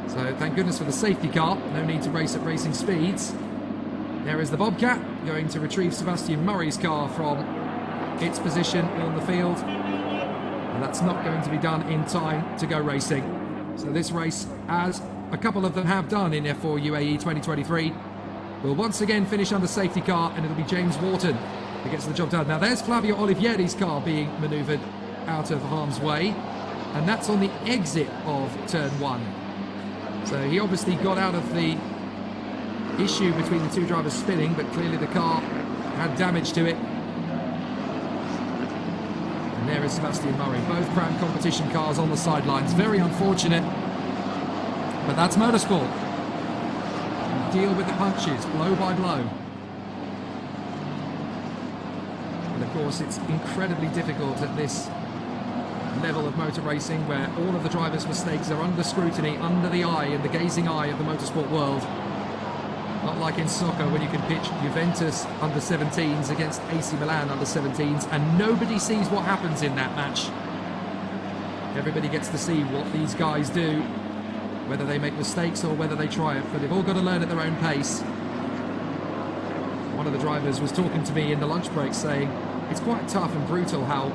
So thank goodness for the safety car. No need to race at racing speeds. There is the Bobcat going to retrieve Sebastian Murray's car from its position on the field. And that's not going to be done in time to go racing. So this race, as a couple of them have done in F4 UAE 2023, will once again finish under safety car, and it'll be James Wharton who gets the job done. Now there's Flavio Olivieri's car being manoeuvred out of harm's way, and that's on the exit of turn 1. So he obviously got out of the issue between the two drivers spinning, but clearly the car had damage to it. And there is Sebastian Murray, both Crown competition cars on the sidelines. Very unfortunate, but that's motorsport. You deal with the punches, blow by blow. And of course it's incredibly difficult at this level of motor racing, where all of the drivers' mistakes are under scrutiny, under the eye and the gazing eye of the motorsport world. Not like in soccer, when you can pitch Juventus under 17s against AC Milan under 17s and nobody sees what happens in that match. Everybody gets to see what these guys do, whether they make mistakes or whether they triumph, but they've all got to learn at their own pace. One of the drivers was talking to me in the lunch break saying it's quite tough and brutal how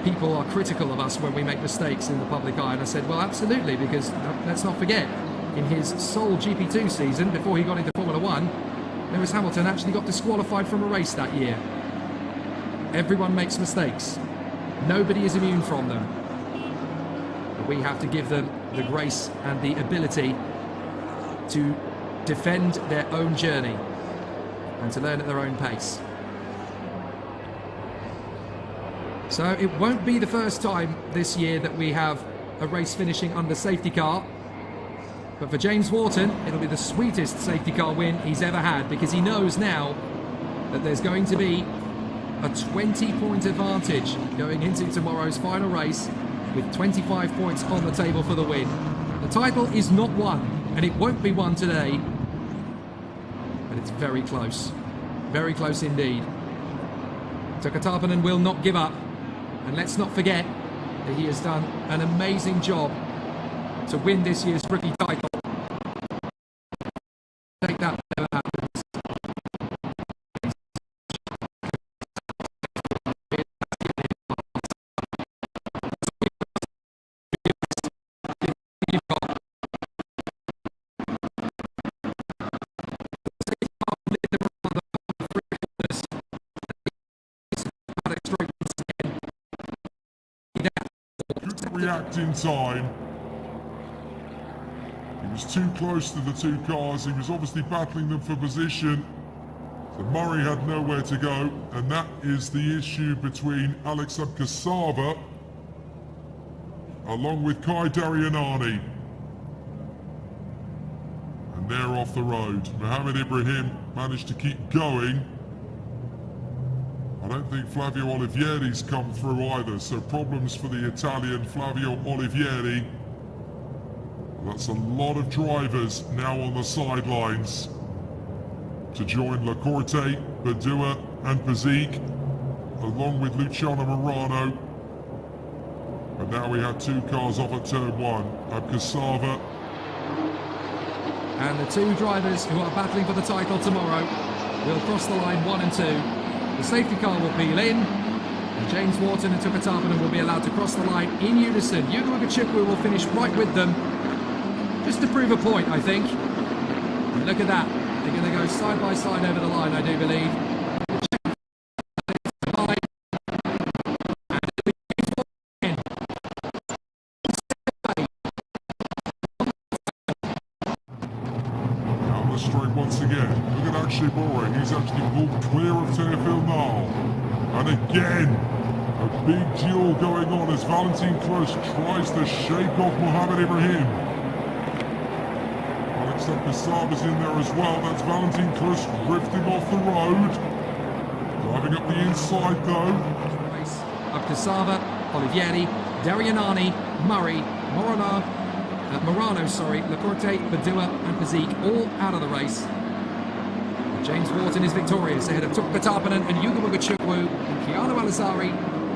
people are critical of us when we make mistakes in the public eye. And I said, well, absolutely, because let's not forget, in his sole GP2 season, before he got into Formula 1, Lewis Hamilton actually got disqualified from a race that year. Everyone makes mistakes. Nobody is immune from them. But we have to give them the grace and the ability to defend their own journey and to learn at their own pace. So it won't be the first time this year that we have a race finishing under safety car. But for James Wharton, it'll be the sweetest safety car win he's ever had, because he knows now that there's going to be a 20-point advantage going into tomorrow's final race, with 25 points on the table for the win. The title is not won, and it won't be won today, but it's very close indeed. Tuka Tarpanen will not give up, and let's not forget that he has done an amazing job to win this year's rookie title. Take that whatever happens. React in time. He was too close to the two cars. He was obviously battling them for position. So Murray had nowhere to go, and that is the issue between Alex Abkasava along with Kai Darianani. And they're off the road. Mohammed Ibrahim managed to keep going. I don't think Flavio Olivieri's come through either, so problems for the Italian Flavio Olivieri. That's a lot of drivers now on the sidelines to join Lacorte, Badua and Pazik, along with Luciano Morano. And now we have two cars off at turn one, Abkasava. And the two drivers who are battling for the title tomorrow will cross the line 1 and 2. The safety car will peel in, and James Wharton and Tuka Tarpanen will be allowed to cross the line in unison. Yuga Mugachukwu will finish right with them, just to prove a point, I think. And look at that. They're going to go side by side over the line, I do believe. Down the straight once again. Look at Akshay Bora. He's actually pulled clear of Teofil Nal. And again, a big duel going on as Valentin Close tries to shake off Mohammed Ibrahim. Alex Abkasava's in there as well. That's Valentin Close drifting off the road. Driving up the inside though. Abkasava, Olivieri, Darianani, Murray, Morano, Lacorte, Badua and Pazik all out of the race. James Wharton is victorious ahead of Tuka Tarpanen and Yuga Mugachukwu, and Keanu Alizari,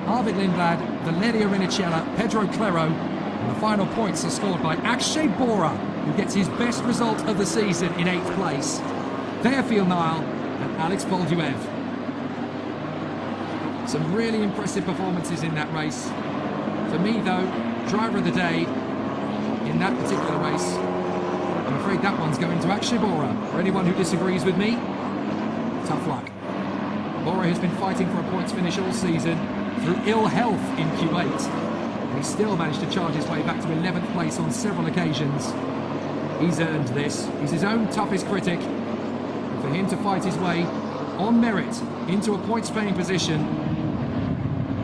Arvid Lindblad, Valeria Rinicella, Pedro Clero, and the final points are scored by Akshay Bora, who gets his best result of the season in 8th place, Teofil Nal and Alex Bolduev. Some really impressive performances in that race. For me though, driver of the day in that particular race, I'm afraid that one's going to Akshay Bora. For anyone who disagrees with me, tough luck. Bora has been fighting for a points finish all season through ill health in Kuwait, and he still managed to charge his way back to 11th place on several occasions. He's earned this. He's his own toughest critic, and for him to fight his way on merit into a points-paying position,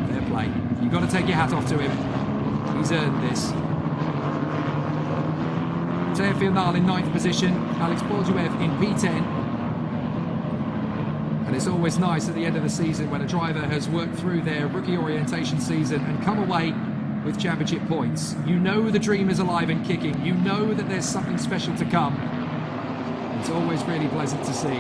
fair play. You've got to take your hat off to him. He's earned this. Teofil Nal in 9th position, Alex Bolduev in P10. And it's always nice at the end of the season when a driver has worked through their rookie orientation season and come away with championship points. You know the dream is alive and kicking. You know that there's something special to come. It's always really pleasant to see.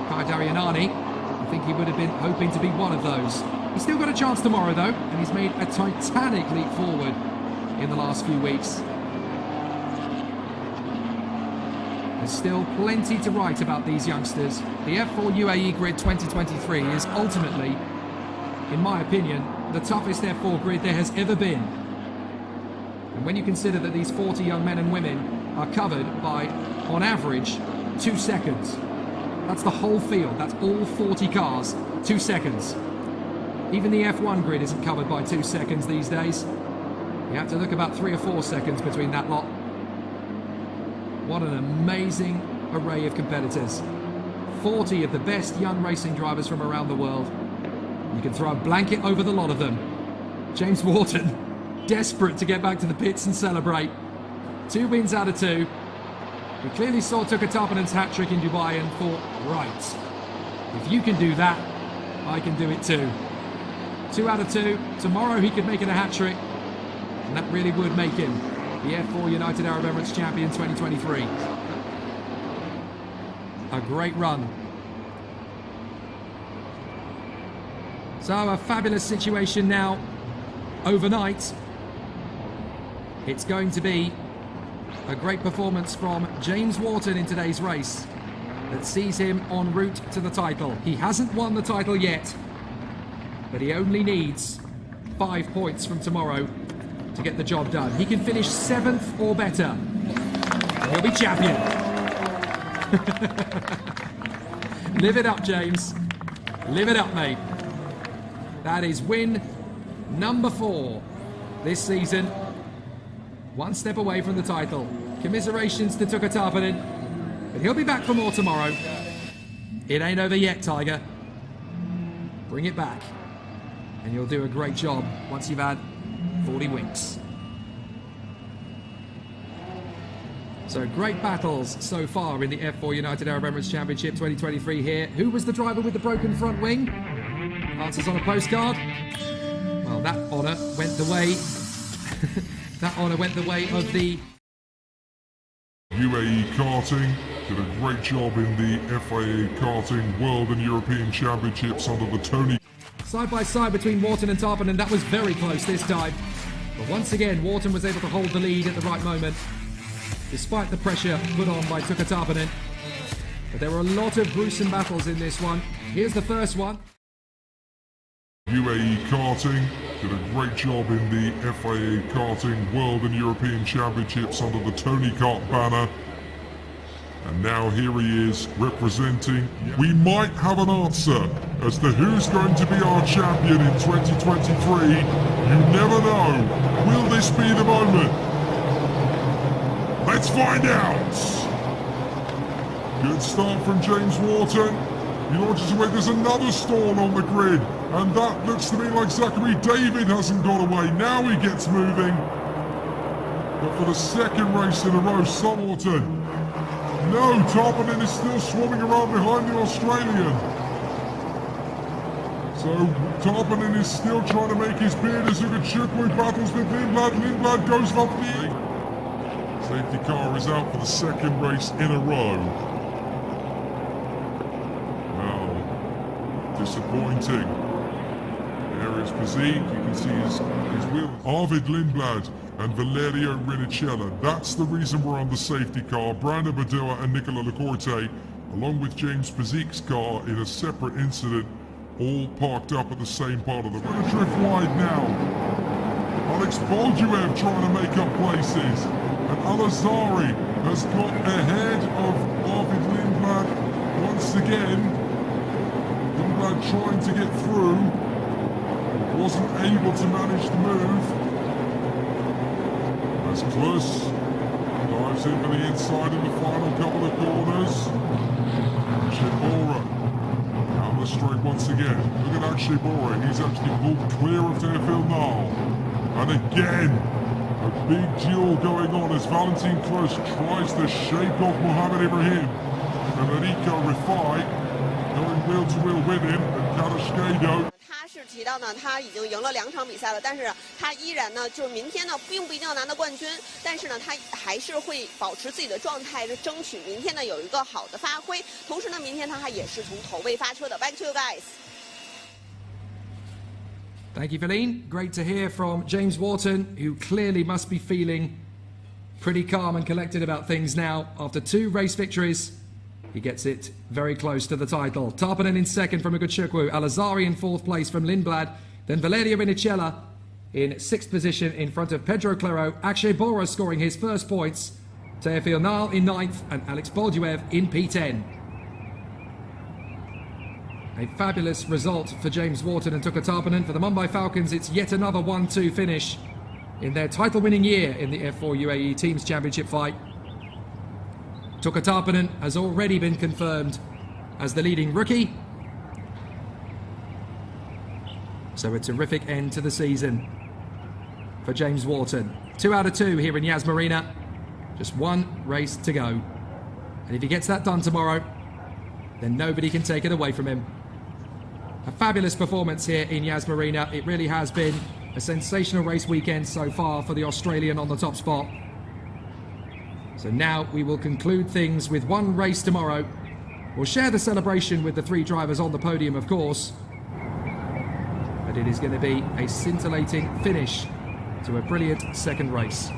Kai Darianani, I think he would have been hoping to be one of those. He's still got a chance tomorrow though, and he's made a titanic leap forward in the last few weeks. There's still plenty to write about these youngsters. The F4 UAE Grid 2023 is ultimately, in my opinion, the toughest F4 grid there has ever been. And when you consider that these 40 young men and women are covered by, on average, 2 seconds. That's the whole field, that's all 40 cars, 2 seconds. Even the F1 grid isn't covered by 2 seconds these days. You have to look about 3 or 4 seconds between that lot. What an amazing array of competitors. 40 of the best young racing drivers from around the world. You can throw a blanket over the lot of them. James Wharton, desperate to get back to the pits and celebrate. 2 wins out of 2. We clearly saw Tuka Tarpanen's hat-trick in Dubai and thought, right, if you can do that, I can do it too. 2 out of 2. Tomorrow he could make it a hat-trick, and that really would make him the F4 United Arab Emirates champion 2023. A great run. So a fabulous situation now. Overnight, it's going to be a great performance from James Wharton in today's race that sees him en route to the title. He hasn't won the title yet, but he only needs 5 points from tomorrow to get the job done. He can finish 7th or better. He'll be champion. Live it up, James. Live it up, mate. That is win number 4 this season. 1 step away from the title. Commiserations to Tuka Tarpanen, but he'll be back for more tomorrow. It ain't over yet, Tiger. Bring it back, and you'll do a great job once you've had 40 winks. So great battles so far in the F4 United Arab Emirates Championship 2023 here. Who was the driver with the broken front wing? Answers on a postcard. Well, that honour went the way that honour went the way of the UAE Karting did a great job in the FIA Karting World and European Championships under the Tony. Side by side between Wharton and Tarpanen, that was very close this time. But once again, Wharton was able to hold the lead at the right moment, despite the pressure put on by Tuka Tarpanen. But there were a lot of gruesome battles in this one. Here's the first one. UAE Karting did a great job in the FIA Karting World and European Championships under the Tony Kart banner. And now here he is representing. We might have an answer as to who's going to be our champion in 2023. You never know. Will this be the moment? Let's find out. Good start from James Wharton. He launches away. There's another stall on the grid. And that looks to me like Zachary David hasn't got away. Now he gets moving. But for the second race in a row, Wharton. No, Tarpanen is still swarming around behind the Australian. So Tarpanen is still trying to make his beard as Chukwu battles with Lindblad. Lindblad goes up the safety car is out for the second race in a row. Well, disappointing. There is Pazit, you can see his wheels. Arvid Lindblad and Valerio Rinicella. That's the reason we're on the safety car. Brandon Badua and Nicola Lacorte, along with James Pazik's car in a separate incident, all parked up at the same part of the road. Going to drift wide now. Alex Bolduev trying to make up places. And Al-Azhari has got ahead of Arvid Lindblad once again. Lindblad trying to get through. Wasn't able to manage the move. As Klus dives in for the inside in the final couple of corners. Shibora down the straight once again. Look at that Shibora. He's actually pulled clear of Teofil Nal. And again, a big duel going on as Valentin Klus tries to shake off Mohammed Ibrahim. And Enrico Rifai going wheel to wheel with him. And Kadashkedo. 他是提到呢，他已经赢了2场比赛了，但是他依然呢，就是明天呢，并不一定要拿到冠军，但是呢，他还是会保持自己的状态，争取明天呢有一个好的发挥。同时呢，明天他还也是从头位发车的。Back to you guys. Thank you, Feline. Great to hear from James Wharton, who clearly must be feeling pretty calm and collected about things now. After 2 race victories, he gets it very close to the title. Tarpanen in second from Chukwu, Al-Azhari in 4th place from Lindblad, then Valerio Rinicella in 6th position in front of Pedro Claro, Akshay Bora scoring his first points, Teofil Nal in 9th and Alex Bolduev in P10. A fabulous result for James Wharton and Tuka Tarpanen. For the Mumbai Falcons, it's yet another 1-2 finish in their title-winning year in the F4 UAE Teams Championship fight. Tuka Tarpanen has already been confirmed as the leading rookie. So a terrific end to the season for James Wharton. 2 out of 2 here in Yas Marina. Just one race to go. And if he gets that done tomorrow, then nobody can take it away from him. A fabulous performance here in Yas Marina. It really has been a sensational race weekend so far for the Australian on the top spot. So now we will conclude things with one race tomorrow. We'll share the celebration with the 3 drivers on the podium, of course. But it is going to be a scintillating finish to a brilliant second race.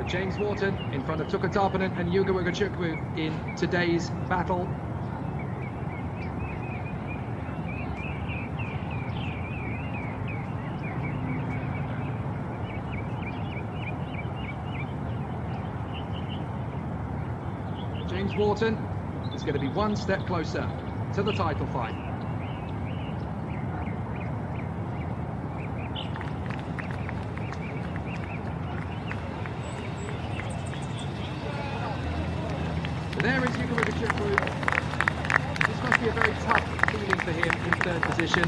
James Wharton in front of Tuka Tarpanen and Yuga Wigachukwu in today's battle. James Wharton is going to be one step closer to the title fight. There is Yuga Wigachukwu. This must be a very tough feeling for him in third position.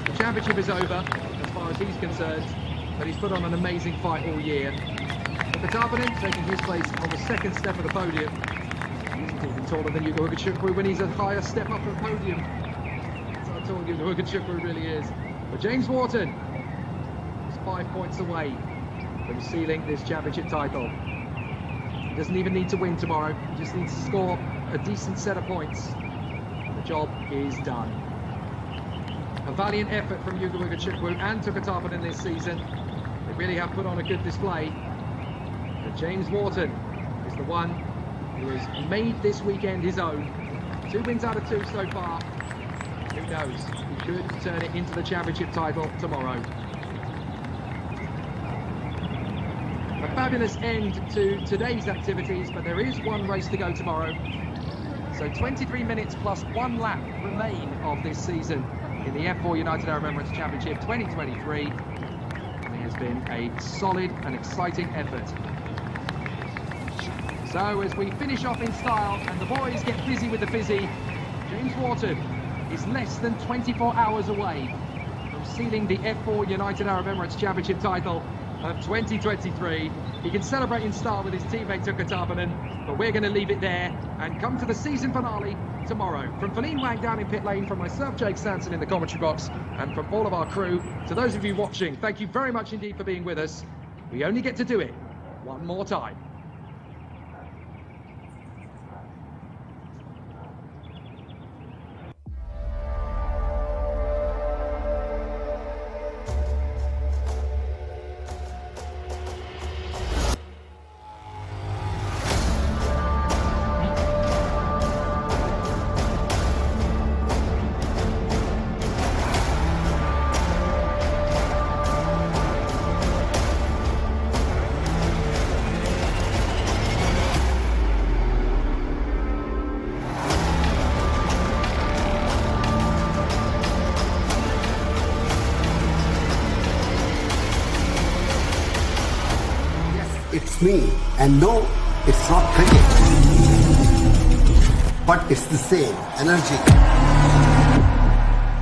The championship is over, as far as he's concerned, but he's put on an amazing fight all year. Tuka Tarpanen taking his place on the second step of the podium. He's even taller than Yuga Wigachukwu when he's a higher step up the podium. That's how tall Yuga Wigachukwu really is. But James Wharton is 5 points away from sealing this championship title. He doesn't even need to win tomorrow. He just needs to score a decent set of points. The job is done. A valiant effort from Yuga Wigachukwu and Tuka Tarpanen this season. They really have put on a good display. But James Wharton is the one who has made this weekend his own. 2 wins out of 2 so far. Who knows? He could turn it into the championship title tomorrow. A fabulous end to today's activities, but there is one race to go tomorrow. So 23 minutes plus 1 lap remain of this season in the F4 United Arab Emirates Championship 2023. And it has been a solid and exciting effort. So as we finish off in style and the boys get busy with the fizzy, James Wharton is less than 24 hours away from sealing the F4 United Arab Emirates Championship title of 2023. He can celebrate in style with his teammate Tuka Tarpanen, but we're going to leave it there and come to the season finale tomorrow. From Feline Wang down in pit lane, from myself, Jake Sanson, in the commentary box, and from all of our crew, to those of you watching, thank you very much indeed for being with us. We only get to do it one more time. It's me. And no, it's not cricket. But it's the same energy.